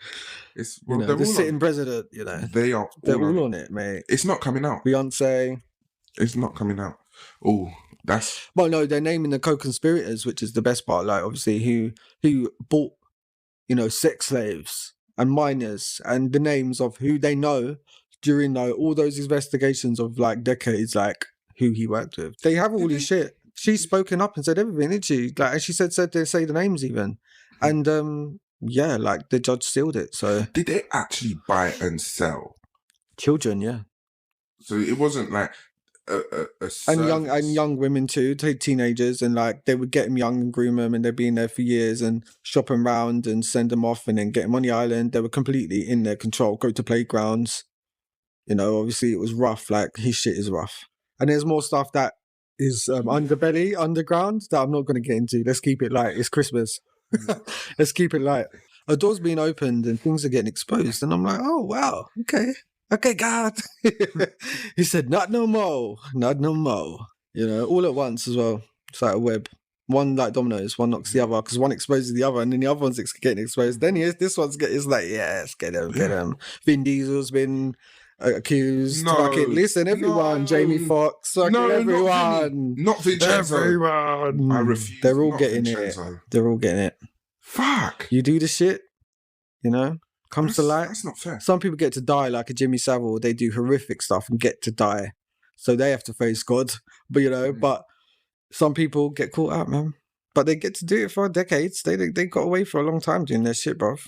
It's the sitting president, They're all on it, mate. It's not coming out. Beyonce. It's not coming out. Oh, that's... Well, no, they're naming the co-conspirators, which is the best part. Like, obviously, who bought, sex slaves and minors, and the names of who they know during all those investigations of like decades, like who he worked with. They have all this shit. She's spoken up and said everything, didn't she? Like, and she said they say the names even. And like the judge sealed it. So did they actually buy and sell children? Yeah. So it wasn't like and young women too, teenagers, and like they would get them young and groom them, and they'd be in there for years and shop them round and send them off, and then get them on the island. They were completely in their control. Go to playgrounds. Obviously it was rough. Like, his shit is rough. And there's more stuff that is underground that I'm not going to get into. Let's keep it light. It's Christmas. Let's keep it light. A door's being opened and things are getting exposed. And I'm like, oh, wow. Okay, God. He said, not no more. Not no more. You know, all at once as well. It's like a web. One like dominoes, one knocks the other because one exposes the other and then the other one's getting exposed. Then this one's it's like, yes, get him. Vin Diesel's been accused. Listen, everyone. Jamie Foxx. Everyone. Not Vincenzo. Everyone. I refuse. They're all getting Vincenzo. It. They're all getting it. Fuck. You do the shit, you know, comes to light. That's not fair. Some people get to die like a Jimmy Savile. They do horrific stuff and get to die. So they have to face God. But, you know, but some people get caught out, man. But they get to do it for decades. They got away for a long time doing their shit, bruv.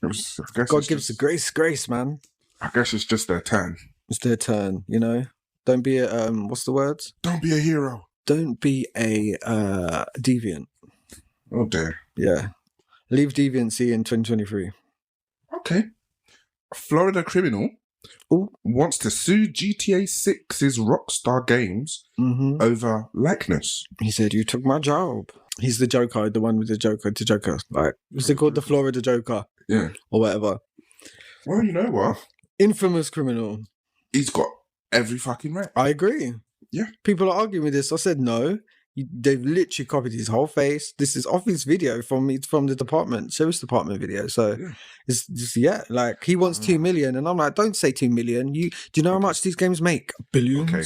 God gives the grace, man. I guess it's just their turn. It's their turn, you know. Don't be a what's the word? Don't be a hero. Don't be a deviant. Oh dear. Yeah. Leave deviancy in 2023. Okay. A Florida criminal wants to sue GTA 6's Rockstar Games over likeness. He said, you took my job. He's the Joker, the one with the Joker. Like, what's it called? The Florida Joker. Yeah. Or whatever. Well, you know what? Infamous criminal. He's got every fucking right. I agree. Yeah. People are arguing with this. I said no. They've literally copied his whole face. This is off his video from the sheriff's department video. So it's just, like he wants 2 million. And I'm like, don't say 2 million. Do you know how much these games make? Billions. Okay.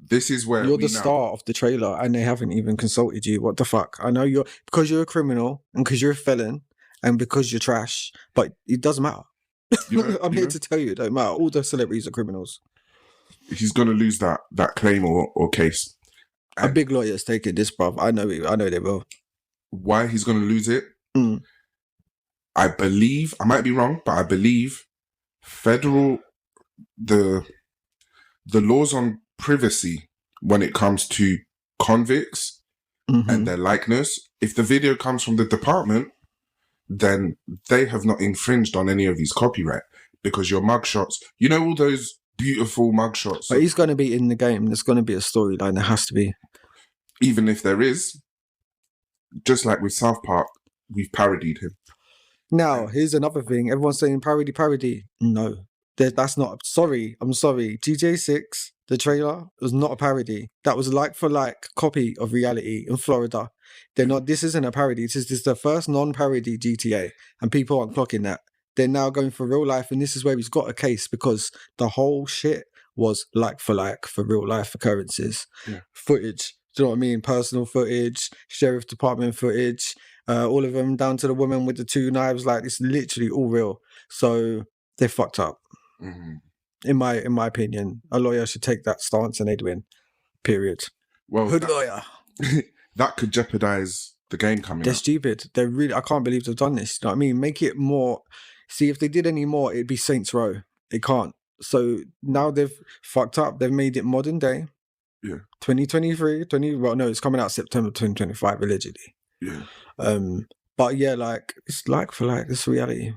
This is where you're the star of the trailer and they haven't even consulted you. What the fuck? I know because you're a criminal and because you're a felon and because you're trash, but it doesn't matter. I'm here to tell you, it don't matter. All the celebrities are criminals. He's going to lose that claim or case. A big lawyer's taking this, bruv. I know they will. Why he's going to lose it? I believe, I might be wrong, but I believe the laws on privacy when it comes to convicts and their likeness, if the video comes from the department, then they have not infringed on any of his copyright because your mugshots, you know, all those beautiful mugshots. But he's going to be in the game. There's going to be a storyline. There has to be. Even if there is, just like with South Park, we've parodied him. Now, here's another thing. Everyone's saying parody. No, that's not. I'm sorry. GTA 6, the trailer, was not a parody. That was like for like copy of reality in Florida. This isn't a parody. This is the first non-parody GTA. And people aren't clocking that. They're now going for real life. And this is where he's got a case because the whole shit was like for real life occurrences. Yeah. Footage. Do you know what I mean? Personal footage, sheriff department footage, all of them down to the woman with the 2 knives. Like, it's literally all real. So they fucked up. In my opinion, a lawyer should take that stance and they'd win. Period. Well, hood lawyer. That could jeopardize the game coming. They're stupid. I can't believe they've done this. You know what I mean? Make it more. See, if they did any more, it'd be Saints Row. It can't. So now they've fucked up. They've made it modern day. Yeah. 2023, it's coming out September 2025, allegedly. Yeah. But yeah, like, it's like for like, it's reality.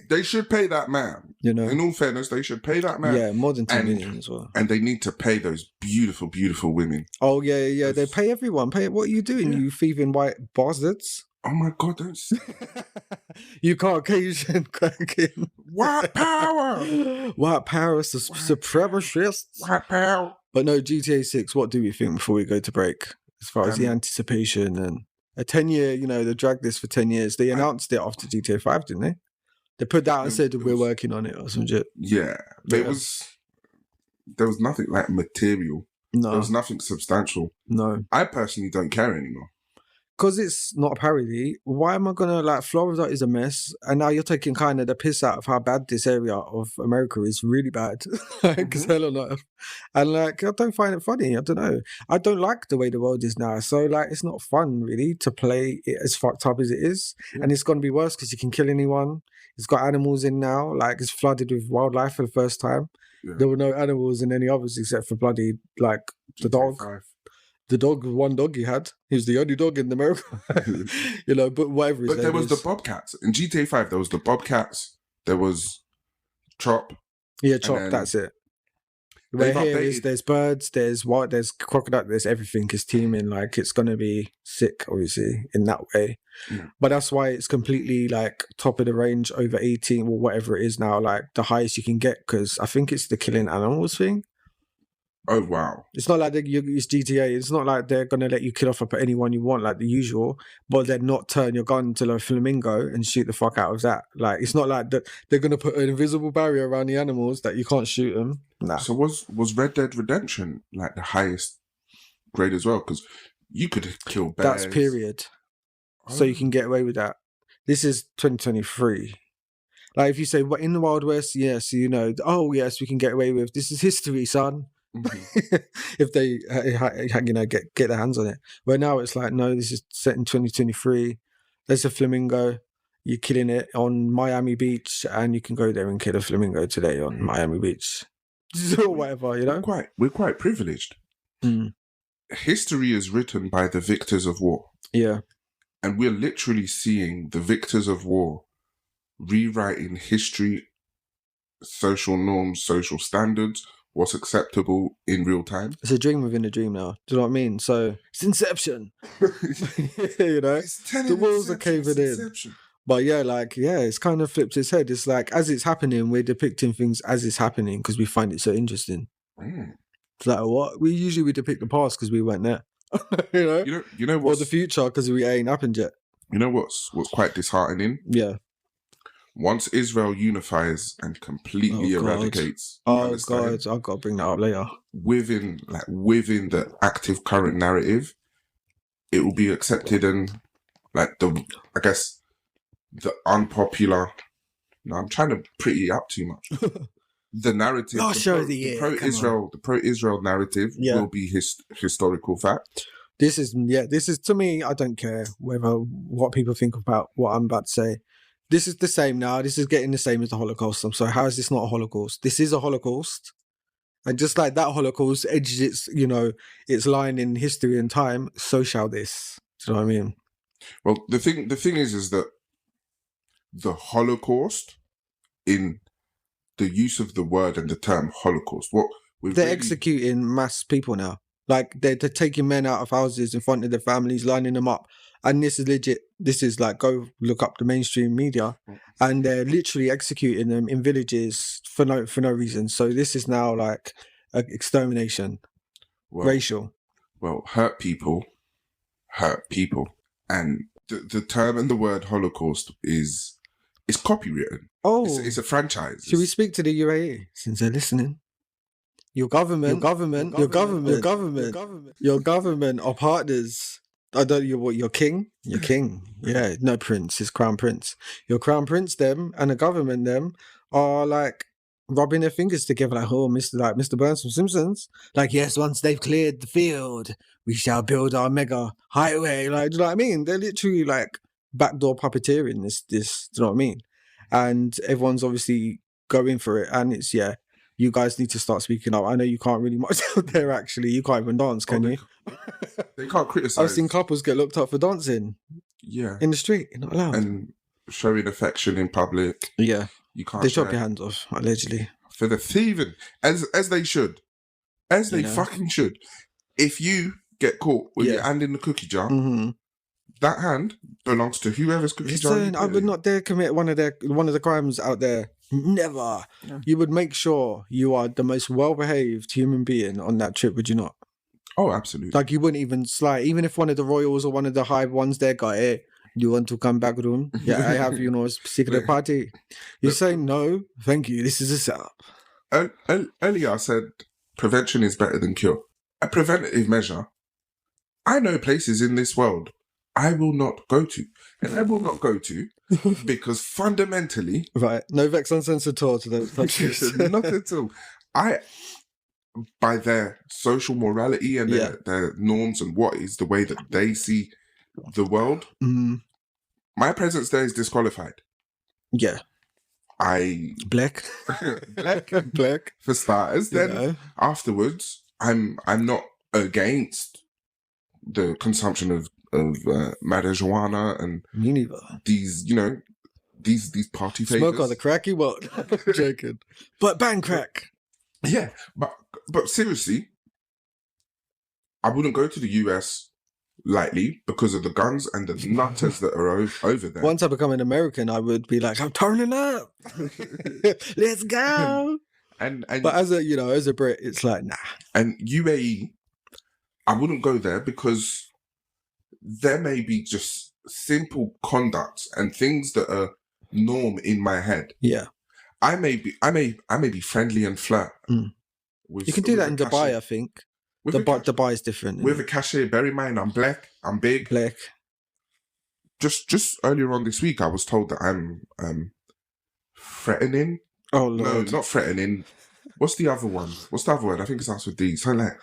They should pay that man. You know? In all fairness, they should pay that man. Yeah, more than 10 million as well. And they need to pay those beautiful, beautiful women. Oh, yeah. They pay everyone. What are you doing, you thieving white bastards? Oh my God, don't say you Caucasian cracking. White power. White power, supremacists. White power. But no, GTA 6, what do we think before we go to break? As far as the anticipation and a 10-year, they dragged this for 10 years. They announced it after GTA 5, didn't they? They put that out and said, we're working on it or some shit. Yeah. There was nothing like material. No. There was nothing substantial. No. I personally don't care anymore. Because it's not a parody, why am I going to, Florida is a mess, and now you're taking kind of the piss out of how bad this area of America is, really bad. Because hell on earth. And, I don't find it funny. I don't know. I don't like the way the world is now. So, it's not fun, really, to play it as fucked up as it is. Yeah. And it's going to be worse because you can kill anyone. It's got animals in now. It's flooded with wildlife for the first time. Yeah. There were no animals in any others except for bloody, the dog. 5. The dog, one dog he had. He was the only dog in America. But whatever. But there was the Bobcats. In GTA 5, there was the Bobcats. There was Chop. Yeah, Chop, that's it. Where here there's birds, there's crocodile, there's everything is teeming. Like it's gonna be sick, obviously, in that way. Mm. But that's why it's completely like top of the range over 18 or whatever it is now, like the highest you can get, because I think it's the killing animals thing. Oh wow! It's not like it's GTA. It's not like they're gonna let you kill off anyone you want, like the usual. But then not turn your gun to a flamingo and shoot the fuck out of that. Like it's not like that they're gonna put an invisible barrier around the animals that you can't shoot them. Nah. So was Red Dead Redemption like the highest grade as well? Because you could kill bears. That's period. So you can get away with that. This is 2023. Like if you say, "What in the Wild West?" Yes, you know. Oh yes, we can get away with. This is history, son. Mm-hmm. If they get their hands on it. Where now it's like, no, this is set in 2023. There's a flamingo, you're killing it on Miami Beach, and you can go there and kill a flamingo today on Miami Beach or whatever, you know. We're quite privileged. History is written by the victors of war. Yeah, and we're literally seeing the victors of war rewriting history, social norms, social standards, what's acceptable in real time. It's a dream within a dream now. Do you know what I mean? So it's Inception. You know, the walls are caving in. But it's kind of flipped its head. It's like as it's happening, we're depicting things as it's happening because we find it so interesting. It's like what we depict the past because we weren't there. You know what? Or the future because we ain't happened yet. You know what's quite disheartening? Yeah. Once Israel unifies and completely eradicates, God, I've got to bring that up later. Within the active current narrative, it will be accepted and like the unpopular. No, I'm trying to pretty up too much. The narrative, the pro-Israel narrative will be historical fact. This is to me. I don't care what people think about what I'm about to say. This is the same now. This is getting the same as the Holocaust. I'm sorry. How is this not a Holocaust? This is a Holocaust. And just like that Holocaust edges its line in history and time, so shall this. Do you know what I mean? Well, the thing is that the Holocaust, in the use of the word and the term Holocaust, they're executing mass people now. Like they're taking men out of houses in front of their families, lining them up. And this is legit. This is like, go look up the mainstream media, and they're literally executing them in villages for no reason. So this is now like an extermination, racial. Well, hurt people, and the term and the word Holocaust is copywritten. Oh, it's a franchise. Should we speak to the UAE since they're listening? Your government are partners. I don't. You're king. You're king. Yeah, no prince. His crown prince. Your crown prince. Them and the government. Them are like rubbing their fingers together, like Mr. Burns from Simpsons. Like yes, once they've cleared the field, we shall build our mega highway. Like, do you know what I mean? They're literally like backdoor puppeteering this. Do you know what I mean? And everyone's obviously going for it. And it's you guys need to start speaking up. I know you can't really much out there. Actually, you can't even dance, can you? They can't criticize. I've seen couples get looked up for dancing. Yeah, in the street, you're not allowed. And showing affection in public. Yeah, you can't. They chop your hands off allegedly for the thieving, as they should, as they fucking should. If you get caught with your hand in the cookie jar, that hand belongs to whoever's cookie jar. I would not dare commit one of the crimes out there. Never. Yeah. You would make sure you are the most well-behaved human being on that trip, would you not? Oh, absolutely. Like you wouldn't even slide, even if one of the royals or one of the high ones there got it. You want to come back room? Yeah, I have a secret party. You say no, thank you. This is a setup. Earlier I said prevention is better than cure. A preventative measure. I know places in this world I will not go to, and I will not go to because fundamentally, right? No Vexxed Uncensored tour to those countries. Not at all. By their social morality and their norms and what is the way that they see the world, my presence there is disqualified. Yeah. Black for starters. Then afterwards, I'm not against the consumption of marijuana and me neither. These these party favors. Smoke on the crack you won't. Joking. But ban crack. Yeah, but But seriously, I wouldn't go to the US lightly because of the guns and the nutters that are over there. Once I become an American, I would be like, I'm turning up. Let's go. And but as a Brit, it's like, nah. And UAE, I wouldn't go there because there may be just simple conduct and things that are norm in my head. Yeah. I may be friendly and flirt. You can do that in Dubai, I think. Dubai is different. With a cashier, bear in mind, I'm black, I'm big. Black. Just earlier on this week, I was told that I'm threatening. Oh, Lord. No, not threatening. What's the other one? What's the other word? I think it starts with D. Something like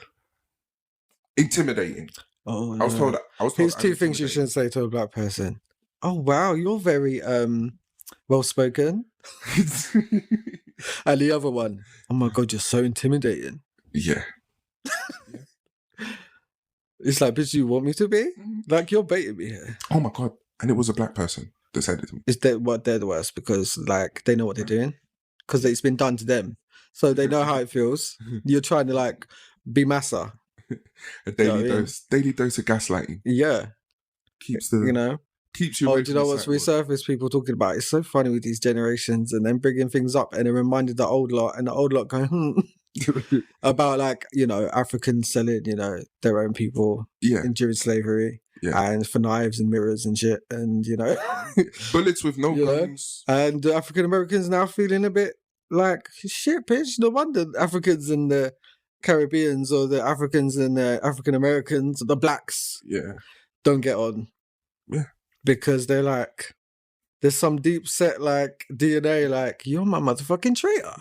intimidating. Oh, I was told. Here's two things you shouldn't say to a black person. Oh, wow, you're very well spoken. And the other one, oh my God, you're so intimidating. Yeah. It's like, bitch, you want me to be? Like, you're baiting me here. Oh my God. And it was a black person that said it to me. They're the worst because, like, they know what they're doing because it's been done to them. So they know how it feels. You're trying to, like, be massa. A daily dose of gaslighting. Yeah. Keeps you. Keeps you. Oh, do you know what's resurfaced people talking about? It's so funny with these generations and then bringing things up and it reminded the old lot and the old lot going, about like, Africans selling, their own people during slavery and for knives and mirrors and shit and, bullets with no guns. And the African Americans now feeling a bit like, shit, bitch, no wonder Africans and the Caribbeans or the Africans and the African Americans, the blacks don't get on. Yeah. Because they're like, there's some deep set like DNA, like, you're my motherfucking traitor.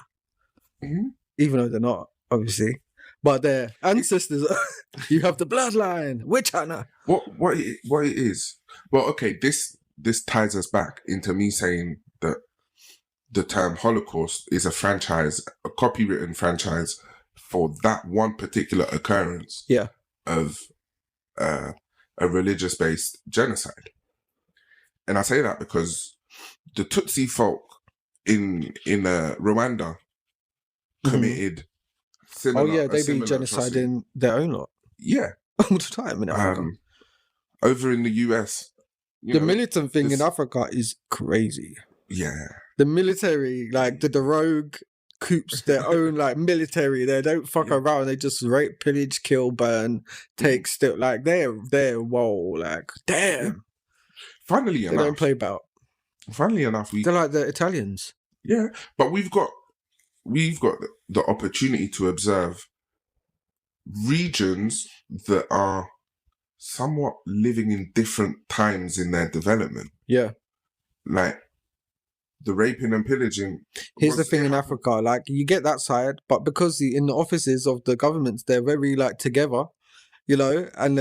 Mm-hmm. Even though they're not, obviously. But their ancestors, you have the bloodline. Witch hunter. What it is? Well, okay, this ties us back into me saying that the term Holocaust is a franchise, a copywritten franchise for that one particular occurrence of a religious-based genocide. And I say that because the Tutsi folk in Rwanda committed similar. Oh yeah, they be genociding their own lot. Yeah, all the time in Africa. Over in the US, the militant thing in Africa is crazy. Yeah, the military, like the rogue coups, their own like military. They don't fuck around. They just rape, pillage, kill, burn, take still. Like they're whoa, like damn. Yeah. Funnily enough, they don't play about. Funnily enough, they're like the Italians. Yeah, but we've got the opportunity to observe regions that are somewhat living in different times in their development. Yeah, like the raping and pillaging. Here's the thing in Africa, like you get that side, but because in the offices of the governments, they're very like together, and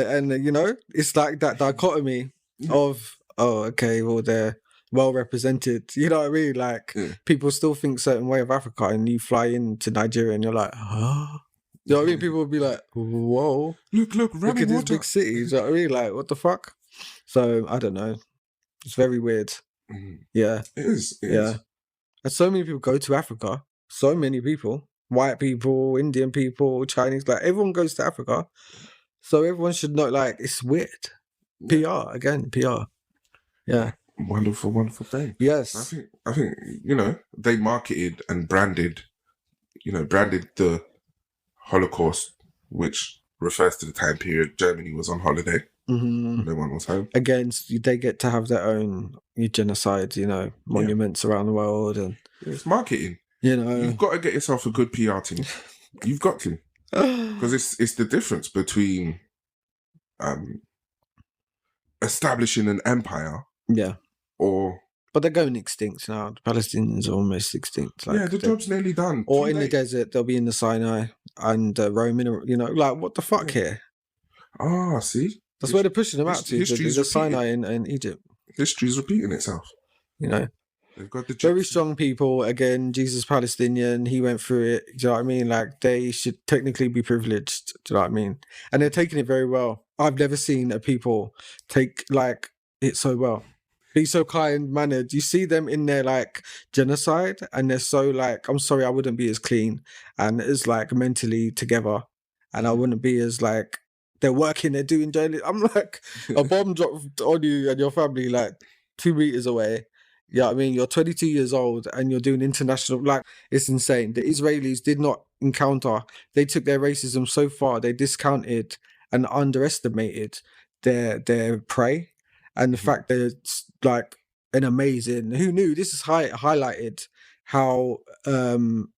it's like that dichotomy of, oh, okay, well, they're well represented. You know what I mean? Like people still think certain way of Africa and you fly into Nigeria and you're like, huh? You know what I mean? People will be like, whoa. Look at this big city. You know what I mean? Like, what the fuck? So, I don't know. It's very weird. Yeah. It is. And so many people go to Africa. So many people. White people, Indian people, Chinese. Like, everyone goes to Africa. So everyone should know, like, it's weird. PR. Again, PR. Yeah. Wonderful, wonderful thing. Yes. I think they marketed and branded the Holocaust, which refers to the time period Germany was on holiday. Mm-hmm. No one was home. Again, they get to have their own genocide, monuments around the world. And it's marketing. You've got to get yourself a good PR team. You've got to. Because it's the difference between establishing an empire. Yeah. But they're going extinct now. The Palestinians are almost extinct. Like, the job's nearly done. Or in the desert, they'll be in the Sinai and roaming, like, what the fuck here? Ah, see? That's where they're pushing them out to. There's a Sinai in Egypt. History's repeating itself. They've got the very strong people. Again, Jesus Palestinian, he went through it. Do you know what I mean? Like, they should technically be privileged. Do you know what I mean? And they're taking it very well. I've never seen a people take, like, it so well. be so kind-mannered. You see them in their like genocide, and they're so like, I'm sorry, I wouldn't be as clean and as like mentally together, and I wouldn't be as like, they're working, they're doing daily. I'm like, a bomb dropped on you and your family like 2 meters away. Yeah, I mean, you're 22 years old and you're doing international, like, it's insane. The Israelis did not encounter, they took their racism so far, they discounted and underestimated their prey. And the fact that it's like an amazing, who knew, this is highlighted how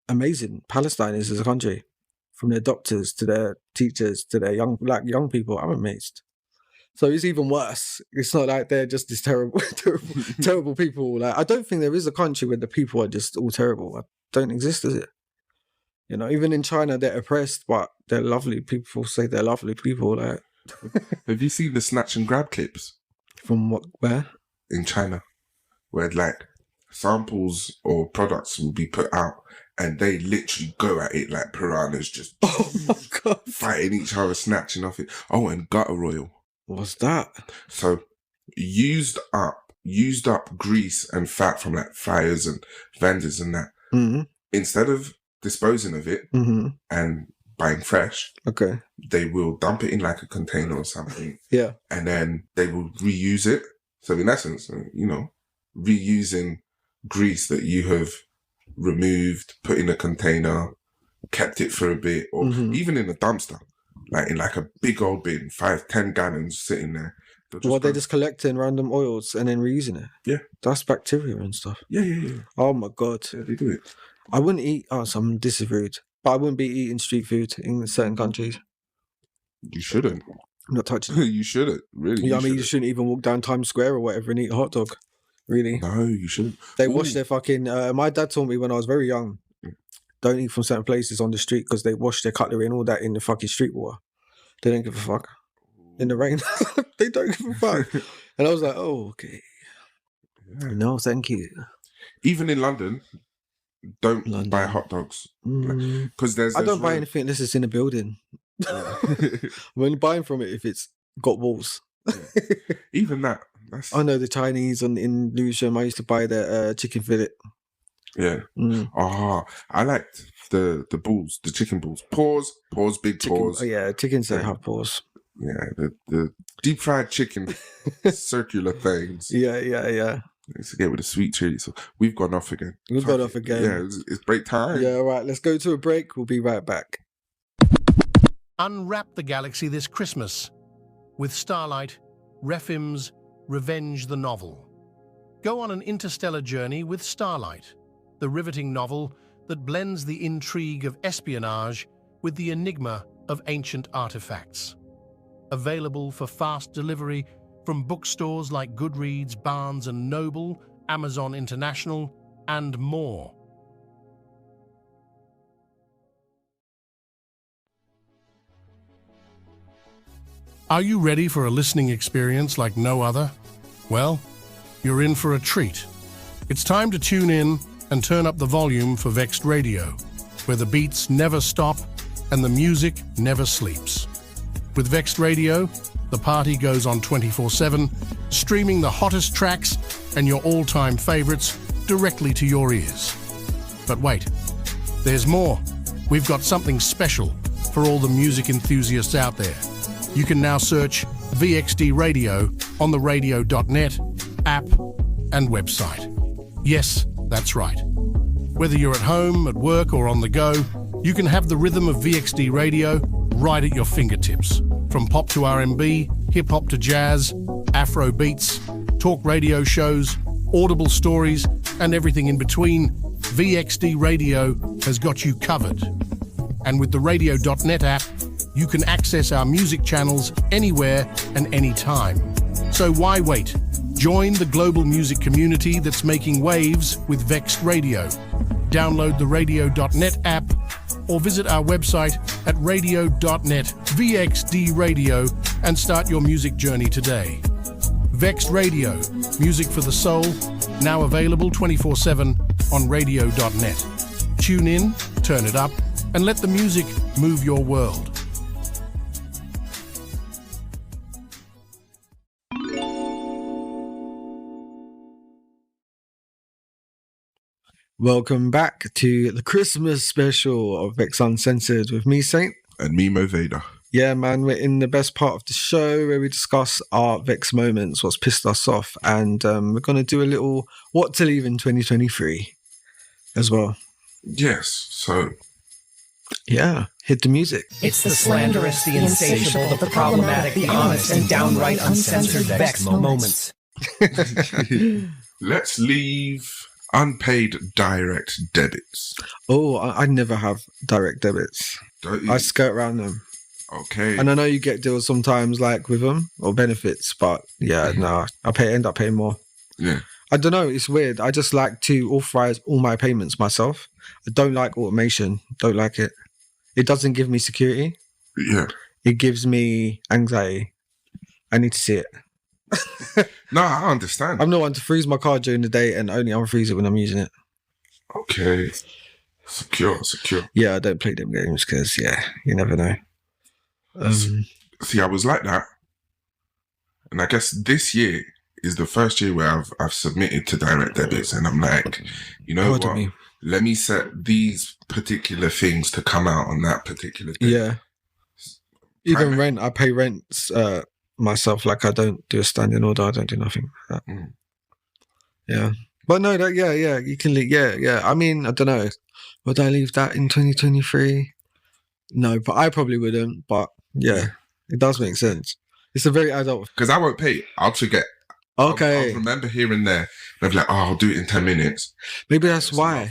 amazing Palestine is as a country, from their doctors to their teachers to their young people. I'm amazed. So it's even worse. It's not like they're just this terrible, terrible people. Like, I don't think there is a country where the people are just all terrible. It don't exist, is it? You know, even in China, they're oppressed, but they're lovely. People say they're lovely people. Like, have you seen the snatch and grab clips? From what? Where? In China, where like samples or products will be put out, and they literally go at it like piranhas, just oh my God, fighting each other, snatching off it. Oh, and gutter oil. What's that? So used up grease and fat from like fires and vendors and that. Mm-hmm. Instead of disposing of it and buying fresh, okay, they will dump it in like a container or something. Yeah. And then they will reuse it. So in essence, you know, reusing grease that you have removed, put in a container, kept it for a bit, or even in a dumpster, like in like a big old bin, 5-10 gallons sitting there. They're just collecting random oils and then reusing it. Yeah. That's bacteria and stuff. Yeah. Oh my God. Yeah, they do it. I wouldn't eat, this is rude, but I wouldn't be eating street food in certain countries. You shouldn't. I'm not touching it. You shouldn't, really. Yeah, I mean, you shouldn't even walk down Times Square or whatever and eat a hot dog. Really? No, you shouldn't. They wash their fucking... my dad told me when I was very young, don't eat from certain places on the street because they wash their cutlery and all that in the fucking street water. They don't give a fuck. In the rain. They don't give a fuck. And I was like, oh, okay. Yeah. No, thank you. Even in London, don't buy hot dogs. Because I don't buy anything unless it's in a building. I'm only buying from it if it's got walls. Even that. I know the Chinese in Lewisham, I used to buy their chicken fillet. Yeah. I liked the balls, the chicken balls. Paws, big paws. Oh, yeah, chickens don't have paws. Yeah, the deep fried chicken circular things. Yeah. I used to get with the sweet chili. So we've gone off again. Yeah, it's break time. Yeah, all right, let's go to a break. We'll be right back. Unwrap the galaxy this Christmas with Starlight, Refim's Revenge the Novel. Go on an interstellar journey with Starlight, the riveting novel that blends the intrigue of espionage with the enigma of ancient artifacts. Available for fast delivery from bookstores like Goodreads, Barnes & Noble, Amazon International, and more. Are you ready for a listening experience like no other? Well, you're in for a treat. It's time to tune in and turn up the volume for Vexxed Radio, where the beats never stop and the music never sleeps. With Vexxed Radio, the party goes on 24/7, streaming the hottest tracks and your all-time favorites directly to your ears. But wait, there's more. We've got something special for all the music enthusiasts out there. You can now search VXD Radio on the radio.net app and website. Yes, that's right. Whether you're at home, at work, or on the go, you can have the rhythm of VXD Radio right at your fingertips. From pop to R&B, hip-hop to jazz, Afro beats, talk radio shows, audible stories, and everything in between, VXD Radio has got you covered. And with the radio.net app, you can access our music channels anywhere and anytime. So why wait? Join the global music community that's making waves with Vexxed Radio. Download the radio.net app or visit our website at radio.net VXD Radio and start your music journey today. Vexxed Radio, music for the soul, now available 24/7 on radio.net. Tune in, turn it up, and let the music move your world. Welcome back to the Christmas special of Vexxed Uncensored with me, Saint. And me, Moe Vader. Yeah, man, we're in the best part of the show where we discuss our Vex moments, what's pissed us off, and we're going to do a little what to leave in 2023 as well. Yes, so... Yeah, hit the music. It's the slanderous, the insatiable, the problematic, the honest, and downright uncensored Vex moments. Let's leave unpaid direct debits. Oh, I never have direct debits. Don't you? I skirt around them. Okay. And I know you get deals sometimes like with them or benefits, but yeah, no, I end up paying more. Yeah. I don't know, it's weird. I just like to authorize all my payments myself. I don't like automation. Don't like it. It doesn't give me security. Yeah. It gives me anxiety. I need to see it. No, I understand. I'm not one to freeze my card during the day and only unfreeze it when I'm using it. Okay. Secure. Yeah, I don't play them games because, yeah, you never know. See, I was like that. And I guess this year is the first year where I've submitted to direct debits and I'm like, you know what? Let me set these particular things to come out on that particular day. Yeah. Even rent, I pay rents myself. Like I don't do a standing order. I don't do nothing like that. Yeah. But no, you can leave. Yeah. I mean, I don't know. Would I leave that in 2023? No, but I probably wouldn't. But yeah, it does make sense. It's a very adult. Because I won't pay. I'll forget. Okay. I'll remember here and there. And I'll be like, oh, I'll do it in 10 minutes. Maybe that's why.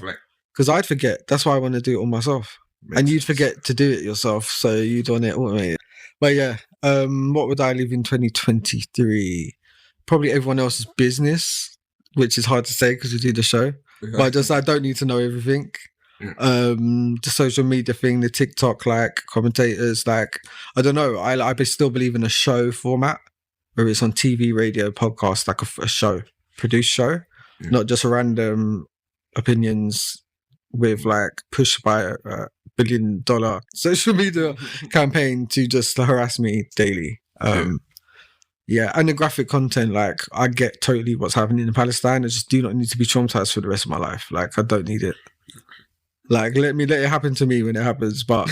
Because I'd forget. That's why I want to do it all myself. And you'd forget to do it yourself. So you'd want it automated. But yeah, what would I leave in 2023? Probably everyone else's business, which is hard to say because we do the show. Yeah. But I don't need to know everything. Yeah. The social media thing, the TikTok, like commentators, like I don't know. I still believe in a show format, whether it's on TV, radio, podcast, like a show, produced show, not just random opinions with like pushed by a $1 billion social media campaign to just harass me daily. Yeah, and the graphic content, like I get totally what's happening in Palestine. I just do not need to be traumatized for the rest of my life. Like I don't need it. Like let it happen to me when it happens, but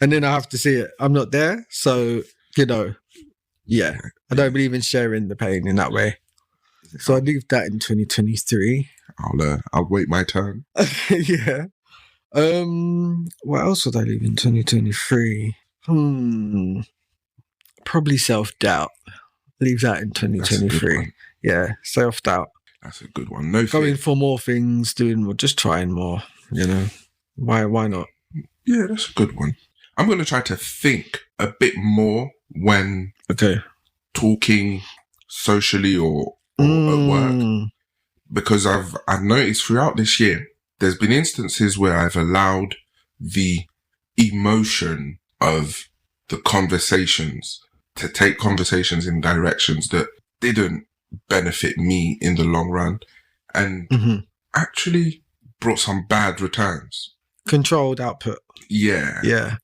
and then I have to see it. I'm not there, so you know, yeah. I don't believe in sharing the pain in that way. So I leave that in 2023. I'll wait my turn. Yeah. What else would I leave in 2023? Probably self-doubt. Leave that in 2023. Yeah, self-doubt. That's a good one. No going for more things, doing more, just trying more. You know, why not? Yeah, that's a good one. I'm going to try to think a bit more when talking socially or at work, because I've noticed throughout this year there's been instances where I've allowed the emotion of the conversations to take conversations in directions that didn't benefit me in the long run, and actually brought some bad returns. Controlled output. Yeah.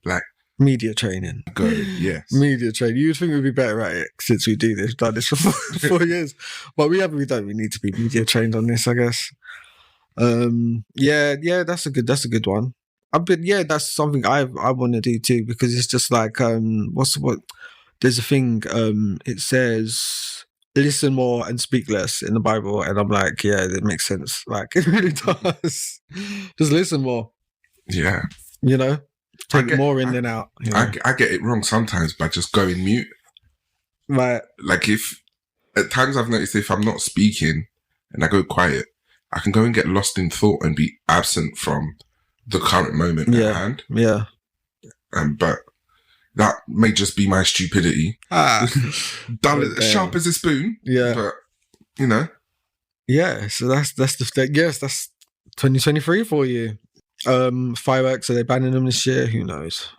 Like media training. Yes. Media training. You'd think we'd be better at it since we do this. We've done this for 4 years. But we don't really need to be media trained on this, I guess. Yeah, that's a good one. That's something I want to do too, because it's just like there's a thing, it says listen more and speak less in the Bible, and I'm like, yeah, that makes sense. Like it really does. Just listen more. Yeah. You know? Take more in than out. You know? I get it wrong sometimes by just going mute. Right. Like at times I've noticed if I'm not speaking and I go quiet, I can go and get lost in thought and be absent from the current moment at hand. Yeah. But that may just be my stupidity. Dull, sharp as a spoon. Yeah. But, you know. Yeah, so that's 2023 for you. Fireworks, are they banning them this year? Who knows?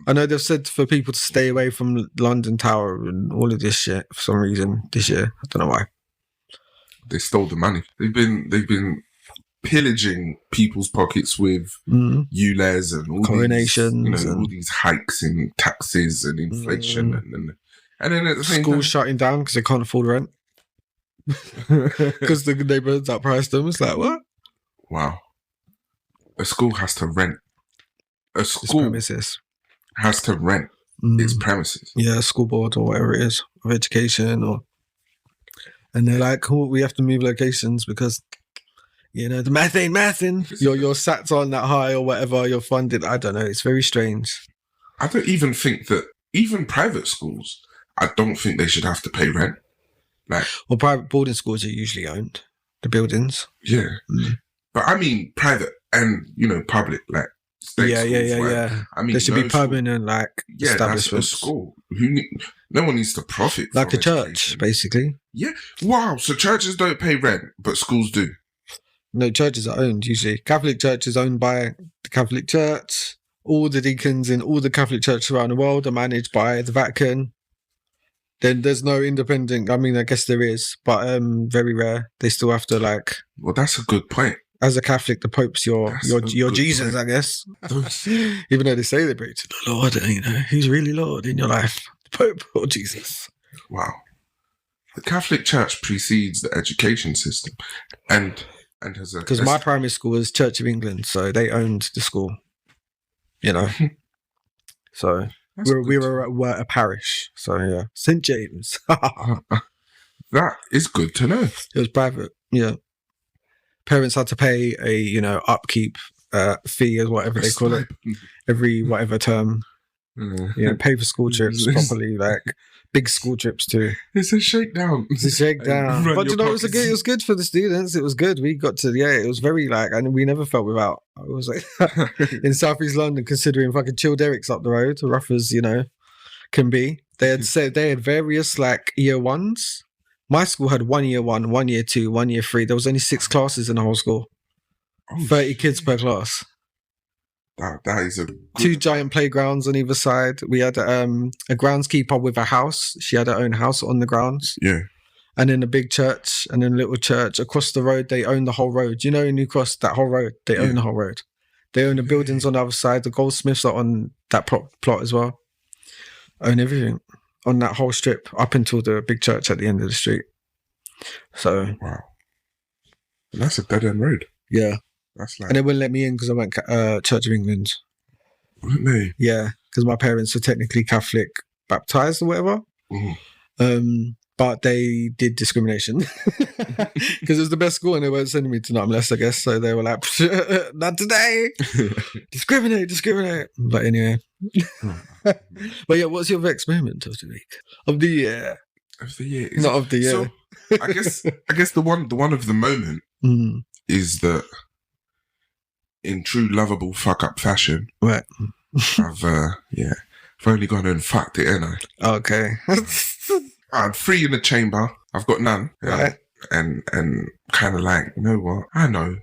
I know they've said for people to stay away from London Tower and all of this shit for some reason this year. I don't know why. They stole the money. They've been pillaging people's pockets with ULEZ and all coronations, all these hikes in taxes and inflation, and then at the same schools time, shutting down because they can't afford rent. because the neighbours outpriced them. It's like, what? Wow. A school has to rent. A It's school premises. has to rent its premises. Yeah, school board or whatever it is, of education, and they're like, cool, we have to move locations because, the math ain't mathing. Your sats aren't that high or whatever, you're funded. I don't know. It's very strange. I don't even think that, even private schools, I don't think they should have to pay rent. Well, private boarding schools are usually owned, the buildings. Yeah. But I mean private and, public, like state schools. Yeah. I mean, there should be permanent, establishments. That's a school. No one needs to profit like from a church, education. Basically. Yeah. Wow. So churches don't pay rent, but schools do. No, churches are owned usually. Catholic Church is owned by the Catholic Church. All the deacons in all the Catholic churches around the world are managed by the Vatican. Then there's no independent. I mean, I guess there is, but very rare. They still have to Well, that's a good point. As a Catholic, the Pope's your Jesus, point. I guess. Even though they say they pray to the Lord, He's really Lord in your life, the Pope or Jesus. Wow. The Catholic Church precedes the education system, and has a because my primary school was Church of England, so they owned the school. So we were a parish. So yeah, St. James. That is good to know. It was private. Yeah, parents had to pay a upkeep fee or whatever they call it every whatever term. Pay for school trips properly, big school trips too. It's a shakedown. It's a shakedown. But it was good for the students. It was good. We got to it was very and we never felt without. I was in Southeast London, considering fucking Childerick's up the road, rough as can be. They had various year ones. My school had 1 year 1, 1 year 2, 1 year 3. There was only 6 classes in the whole school. 30 kids per class. That is a good... 2 giant playgrounds on either side. We had a groundskeeper with a house. She had her own house on the grounds. Yeah. And then a big church and then a little church. Across the road, they own the whole road. In New Cross, that whole road, they own the whole road. They own the buildings on the other side. The goldsmiths are on that plot as well. Own everything on that whole strip up until the big church at the end of the street. So... Wow. And that's a dead-end road. Yeah. And they wouldn't let me in because I went Church of England. Wouldn't they? Yeah, because my parents were technically Catholic, baptized or whatever. But they did discrimination because it was the best school and they weren't sending me to nothing less, I guess. So they were like, not today. Discriminate. But anyway. But yeah, what's your Vexxed moment of the week? Of the year. Of the year. Not of the year. So, I guess the one of the moment is that in true lovable fuck up fashion, right? I've only gone and fucked it, ain't I? Okay. I had 3 in the chamber. I've got none, right? And kind of you know what? I know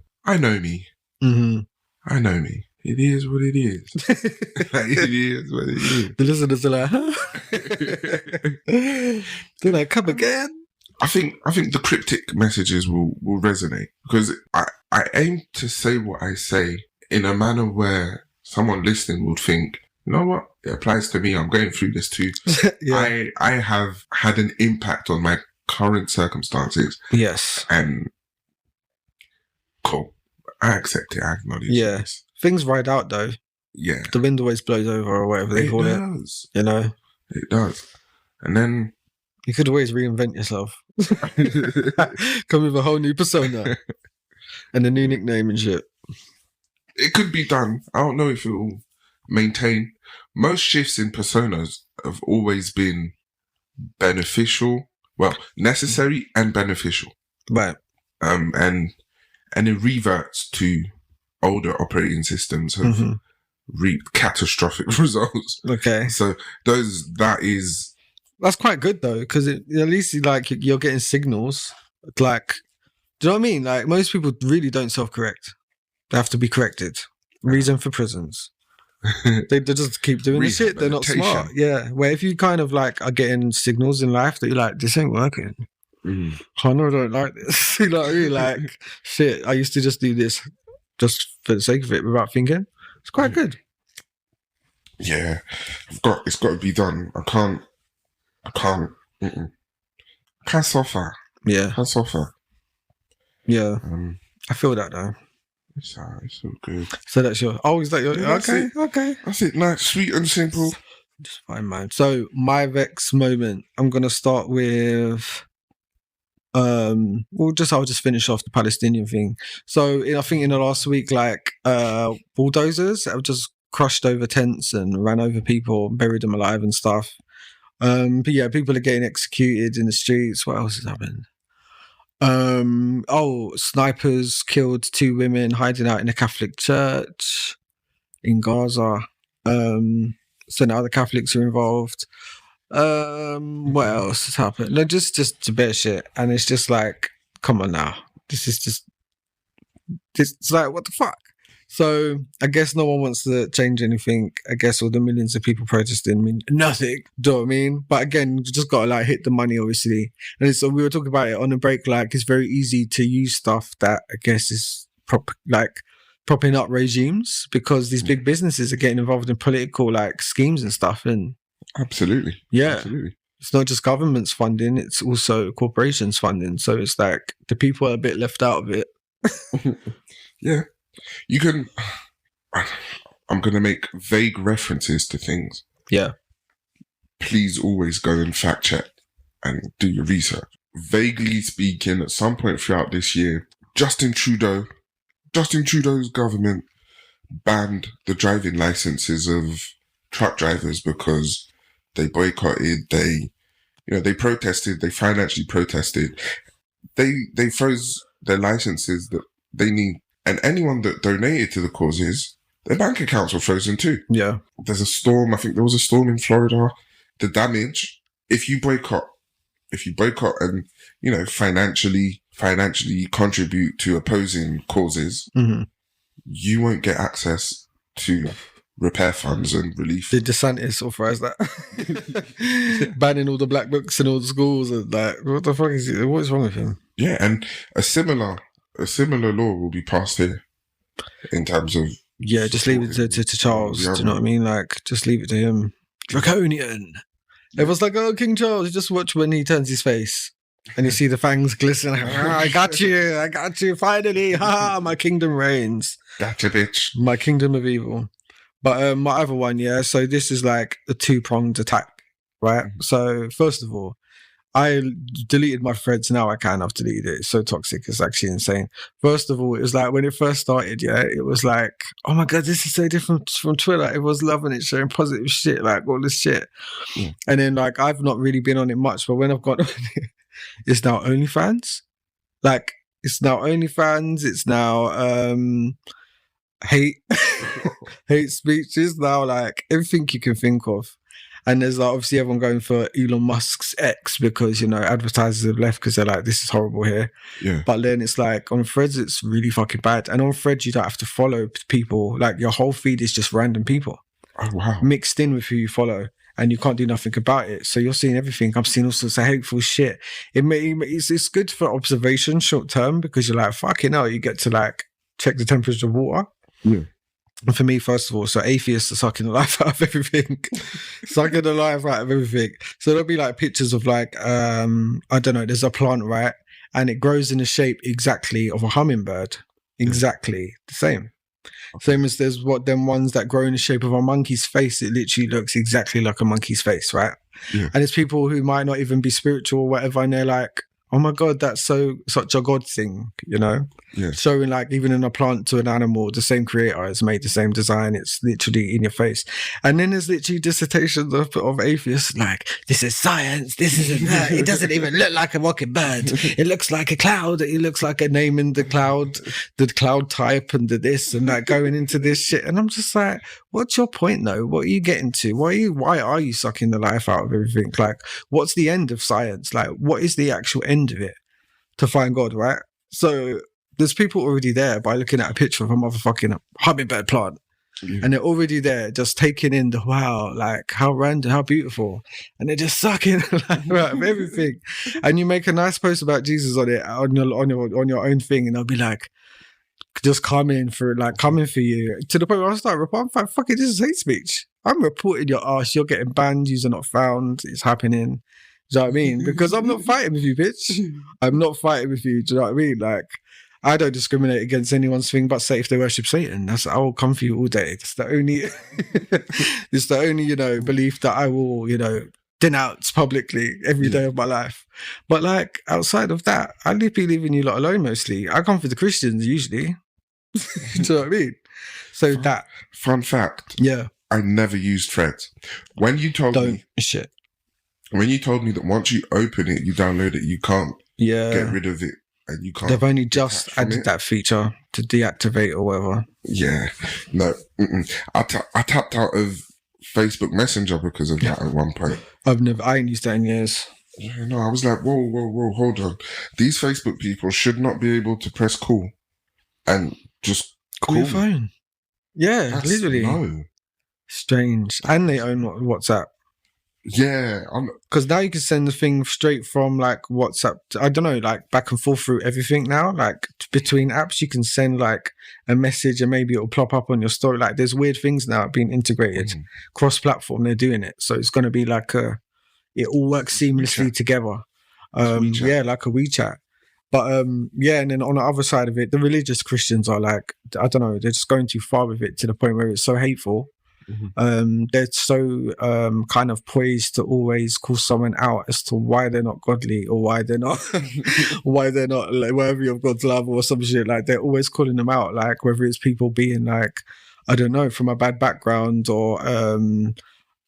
me. I know me. It is what it is. It is what it is. The listeners are like, huh? Did I come again? I think the cryptic messages will resonate because I aim to say what I say in a manner where someone listening would think, you know what, it applies to me. I'm going through this too. Yeah. I have had an impact on my current circumstances. Yes. And cool. I accept it. I acknowledge this. Things ride out though. Yeah. The wind always blows over or whatever they call it. It does. It does. And then you could always reinvent yourself. Come with a whole new persona and a new nickname and shit. It could be done. I don't know if it will maintain. Most shifts in personas have always been beneficial. Well, necessary and beneficial. Right. And it reverts to older operating systems have reaped catastrophic results. Okay. So that's quite good though, because at least you're getting signals. Do you know what I mean? Most people really don't self-correct. They have to be corrected. Reason for prisons. They just keep doing the shit. They're not smart. Yeah. Where if you kind of are getting signals in life that you're like, this ain't working. I know I don't like this. Really shit. I used to just do this just for the sake of it without thinking. It's quite good. Yeah. It's got to be done. I can't suffer. Yeah. Hats off her. Yeah. I feel that though. It's so good. So that's your. Oh, is that your? Yeah, okay. That's it. Nice, sweet and simple. Just fine, man. So my Vex moment. I'm gonna start with. I'll just finish off the Palestinian thing. So I think in the last week, like bulldozers have just crushed over tents and ran over people, buried them alive and stuff. But yeah, people are getting executed in the streets. What else has happened? Snipers killed 2 women hiding out in a Catholic church in Gaza. So now the Catholics are involved. What else has happened? No, just a bit of shit. And it's just like, come on now. It's like, what the fuck? So I guess no one wants to change anything. I guess all the millions of people protesting mean nothing. Do you know what I mean? But again, you just gotta like hit the money, obviously. And so we were talking about it on the break. Like it's very easy to use stuff that I guess is propping up regimes because these big businesses are getting involved in political like schemes and stuff. And absolutely, absolutely. It's not just government's funding; it's also corporations funding. So it's like the people are a bit left out of it. Yeah. You can. I'm going to make vague references to things. Yeah. Please always go and fact check and do your research. Vaguely speaking, at some point throughout this year, Justin Trudeau's government banned the driving licenses of truck drivers because they boycotted, they protested, they financially protested. They froze their licenses that they need. And anyone that donated to the causes, their bank accounts were frozen too. Yeah. There's a storm. I think there was a storm in Florida. The damage, if you boycott and, financially contribute to opposing causes, you won't get access to repair funds and relief. Did DeSantis authorize that? Banning all the black books in all the schools and like, what the fuck is it? What is wrong with him? Yeah, and a similar law will be passed here in terms of... Yeah, just leave it to Charles. Do you know what I mean? Like, just leave it to him. Draconian. Everyone's like, oh, King Charles, just watch when he turns his face. And you see the fangs glisten. I got you, finally. Ha, my kingdom reigns. Gotcha, bitch. My kingdom of evil. But my other one, yeah, so this is like a 2-pronged attack, right? So, first of all, I deleted my threads. Now I can't. I've deleted it. It's so toxic. It's actually insane. First of all, it was like when it first started, yeah, it was like, oh my God, this is so different from Twitter. Everyone's loving it, sharing positive shit, like all this shit. Yeah. And then like, I've not really been on it much, but when I've got on it, it's now OnlyFans. Like, it's now OnlyFans. It's now hate speeches. Now like everything you can think of. And there's like obviously everyone going for Elon Musk's X because, advertisers have left because they're like, this is horrible here. Yeah. But then it's like on Threads, it's really fucking bad. And on Threads, you don't have to follow people. Like your whole feed is just random people. Oh, wow. Mixed in with who you follow. And you can't do nothing about it. So you're seeing everything. I'm seeing all sorts of hateful shit. It's good for observation short term because you're like, fucking hell, you get to like check the temperature of water. Yeah. And for me, first of all, so atheists are sucking the life out of everything. Sucking the life out of everything. So there'll be like pictures of like, I don't know, there's a plant, right? And it grows in the shape exactly of a hummingbird. Exactly the same. Same as there's them ones that grow in the shape of a monkey's face. It literally looks exactly like a monkey's face, right? Yeah. And it's people who might not even be spiritual or whatever. And they're like, oh my God, that's such a God thing, Yeah. Showing like even in a plant to an animal, the same creator has made the same design. It's literally in your face. And then there's literally dissertations of atheists like, this is science, this isn't that. It doesn't even look like a mockingbird. It looks like a cloud. It looks like a name in the cloud type and the this and that going into this shit. And I'm just like, what's your point though? What are you getting to? Why are you sucking the life out of everything? Like, what's the end of science? Like, what is the actual end of it? To find God, right? So there's people already there by looking at a picture of a motherfucking hummingbird plant. Yeah. And they're already there just taking in the wow, like how random, how beautiful. And they're just sucking like, out of everything. And you make a nice post about Jesus on it, on your own thing, and they'll be like, just coming for you. To the point where I start reporting, I'm like, fucking, this is hate speech. I'm reporting your ass, you're getting banned, user not found, it's happening. Do you know what I mean? Because I'm not fighting with you, bitch. I'm not fighting with you. Do you know what I mean? Like, I don't discriminate against anyone's thing, but say if they worship Satan, I will come for you all day. It's the only, it's the only, belief that I will, denounce publicly every day of my life. But like outside of that, I be leaving you lot alone mostly. I come for the Christians usually. Do you know what I mean? So fun fact. Yeah. I never used Threads. When you told me that once you open it, you download it, you can't get rid of it. And you can't. They've only just added that feature to deactivate or whatever. Yeah, no. I tapped out of Facebook Messenger because of that at one point. I ain't used that in years. Yeah, no, I was like, whoa, hold on. These Facebook people should not be able to press call and just call your phone. Yeah, That's literally. No. Strange. And they own WhatsApp. Yeah, because now you can send the thing straight from like WhatsApp. I don't know, like back and forth through everything now. Like between apps, you can send like a message and maybe it'll plop up on your story. Like there's weird things now being integrated cross-platform. They're doing it, so it's going to be like it all works seamlessly together. Yeah, like a WeChat. But and then on the other side of it, the religious Christians are like, I don't know, they're just going too far with it to the point where it's so hateful. They're so kind of poised to always call someone out as to why they're not godly or why they're not like, worthy of God's love or some shit. Like they're always calling them out, like whether it's people being like, I don't know, from a bad background or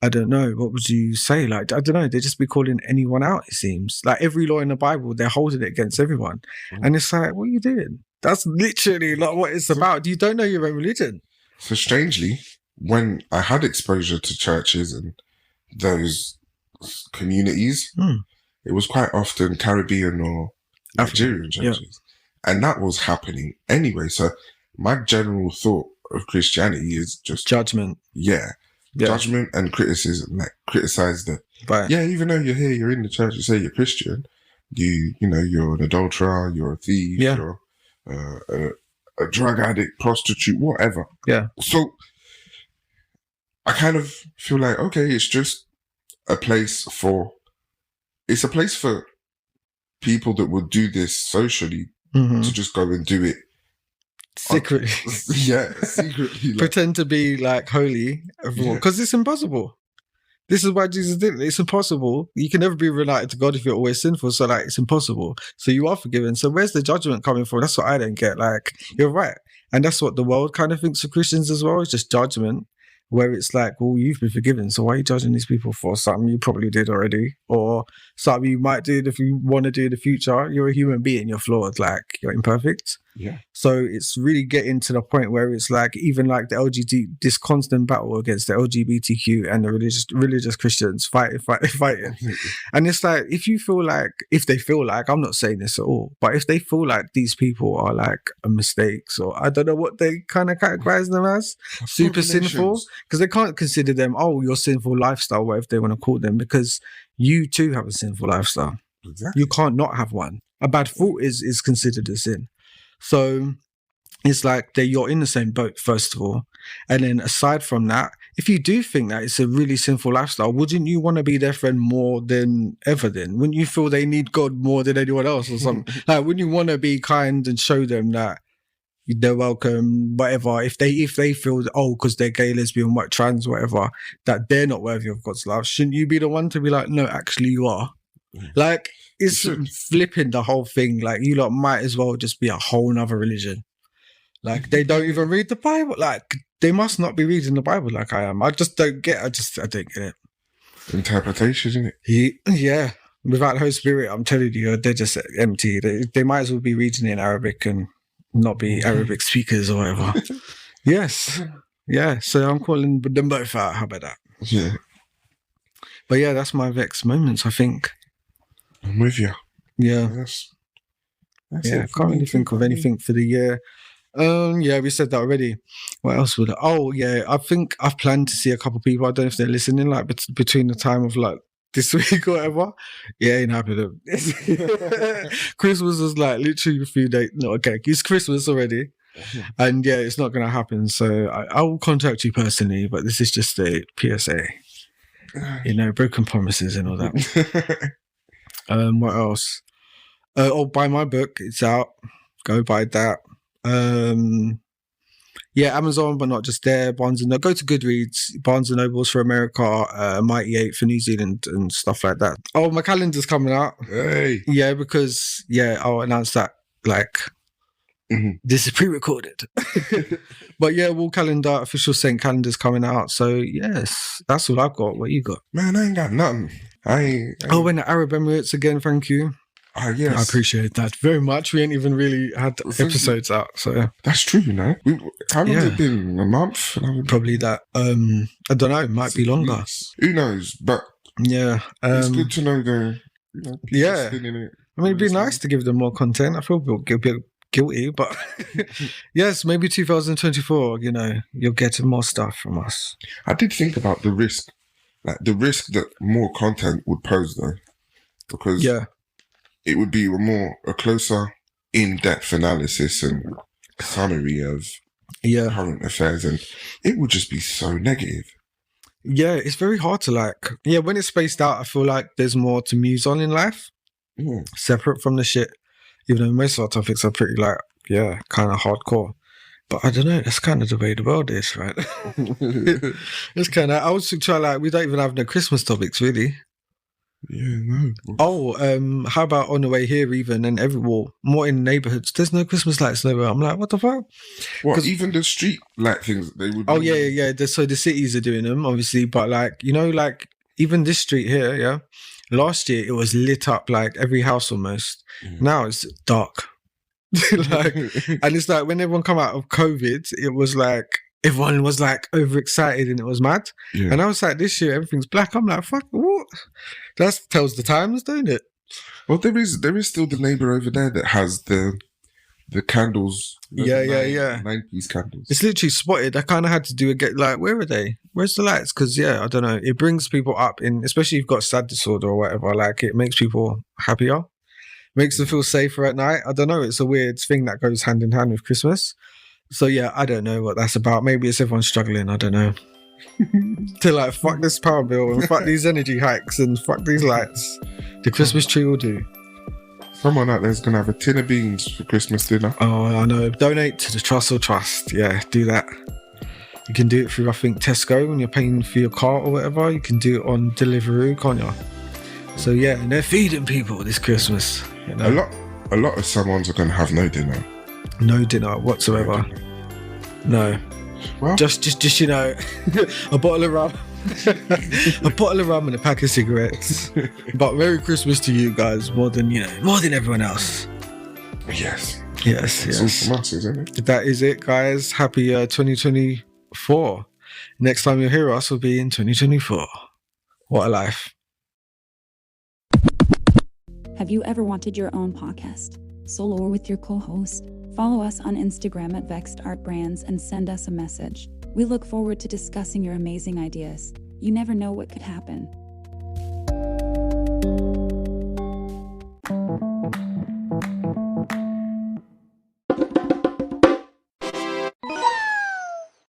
I don't know, what would you say? Like, I don't know, they just be calling anyone out, it seems. Like every law in the Bible, they're holding it against everyone. And it's like, what are you doing? That's literally like what it's about. You don't know your own religion. So strangely, when I had exposure to churches and those communities, it was quite often Caribbean or Nigerian churches. Yeah. And that was happening anyway. So my general thought of Christianity is just judgment. Yeah. Judgment and criticism. Like criticize the even though you're here, you're in the church, you say you're Christian, you're an adulterer, you're a thief, you're a drug addict, prostitute, whatever. Yeah. So I kind of feel like, okay, it's just a place for people that would do this socially to just go and do it secretly. Secretly. Pretend to be like holy, because it's impossible. This is why Jesus did it. It's impossible. You can never be related to God if you're always sinful. So like, it's impossible. So you are forgiven. So where's the judgment coming from? That's what I don't get. Like, you're right. And that's what the world kind of thinks of Christians as well. It's just judgment. Where it's like, well, you've been forgiven, so why are you judging these people for something you probably did already, or something you might do if you want to do in the future? You're a human being, you're flawed, like you're imperfect. Yeah. So it's really getting to the point where it's like, even like this constant battle against the LGBTQ and the religious Christians fighting. And it's like, if they feel like, I'm not saying this at all, but if they feel like these people are like mistakes, or I don't know what they kind of categorize them as, super sinful, because they can't consider them, your sinful lifestyle, whatever they want to call them, because you too have a sinful lifestyle. Exactly. You can't not have one. A bad thought is considered a sin. So it's like you're in the same boat, first of all. And then aside from that, if you do think that it's a really sinful lifestyle, wouldn't you want to be their friend more than ever then? Wouldn't you feel they need God more than anyone else or something? Like, wouldn't you want to be kind and show them that they're welcome, whatever? If they feel, because they're gay, lesbian, white, trans, whatever, that they're not worthy of God's love, shouldn't you be the one to be like, no, actually you are? Like, it's flipping the whole thing. Like, you lot might as well just be a whole nother religion. Like, they don't even read the Bible. Like, they must not be reading the Bible like I am. I just don't get I don't get it. Interpretation, isn't it? Yeah. Without the Holy Spirit, I'm telling you, they're just empty. They might as well be reading in Arabic and not be Arabic speakers or whatever. Yes. Yeah. So I'm calling them both out. How about that? Yeah. But yeah, that's my Vex moments, I think. I'm with you. Yeah. That's I can't really think of anything for the year. We said that already. What else would I think I've planned to see a couple of people. I don't know if they're listening, like between the time of like this week or whatever. Yeah, ain't happening. Christmas was like literally a few days. No, okay, it's Christmas already. And yeah, it's not going to happen. So I will contact you personally, but this is just a PSA. Broken promises and all that. What else? Buy my book. It's out. Go buy that. Amazon, but not just there. Go to Goodreads, Barnes and Nobles for America, Mighty 8 for New Zealand, and stuff like that. Oh, my calendar's coming out. Hey. Yeah, because I'll announce that this is pre-recorded. But Wall calendar, official Saint calendar's coming out. So yes, that's all I've got. What you got? Man, I ain't got nothing. And the Arab Emirates again. Thank you. Yes. I appreciate that very much. We ain't even really had episodes out, so that's true, you know. How long has it been? A month? Probably that. I don't know. Might be longer. Who knows? But it's good to know the. I mean, it'd be nice to give them more content. I feel a bit guilty, but yes, maybe 2024. You'll get more stuff from us. I did think about the risk, that more content would pose, though, because it would be a closer, in-depth analysis and summary of current affairs, and it would just be so negative. Yeah, it's very hard to when it's spaced out, I feel like there's more to muse on in life, separate from the shit, even though most of our topics are pretty kind of hardcore. But I don't know, that's kind of the way the world is, right? It's kind of, I was trying we don't even have no Christmas topics, really. Yeah, no. Oh, how about on the way here even, and more in neighborhoods, there's no Christmas lights nowhere. I'm like, what the fuck? What, even the street light things, they would Oh, yeah. So the cities are doing them, obviously, but even this street here, last year it was lit up every house almost. Now it's dark. And it's when everyone come out of COVID, it was everyone was overexcited and it was mad. Yeah. And I was this year everything's black. I'm like, fuck, what? That tells the times, don't it? Well, there is still the neighbor over there that has the candles. Yeah. 90s candles. It's literally spotted. I kind of had to do where are they? Where's the lights? Because I don't know. It brings people up in, especially if you've got sad disorder or whatever. It makes people happier. Makes them feel safer at night. I don't know. It's a weird thing that goes hand in hand with Christmas. So I don't know what that's about. Maybe it's everyone struggling. I don't know. To fuck this power bill and fuck these energy hikes and fuck these lights. The Christmas tree will do. Someone out there's going to have a tin of beans for Christmas dinner. Oh, I know. Donate to the Trust or Trust. Yeah, do that. You can do it through, I think, Tesco when you're paying for your car or whatever. You can do it on Deliveroo, can't you? So and they're feeding people this Christmas. A lot of someone's are going to have no dinner. No dinner whatsoever. No. Well, just a bottle of rum. A bottle of rum and a pack of cigarettes. But Merry Christmas to you guys, more than everyone else. Yes. It's all from us, isn't it? That is it, guys. Happy 2024. Next time you'll hear us will be in 2024. What a life. Have you ever wanted your own podcast, solo or with your co-host? Follow us on Instagram at Vexxed Art Brands and send us a message. We look forward to discussing your amazing ideas. You never know what could happen.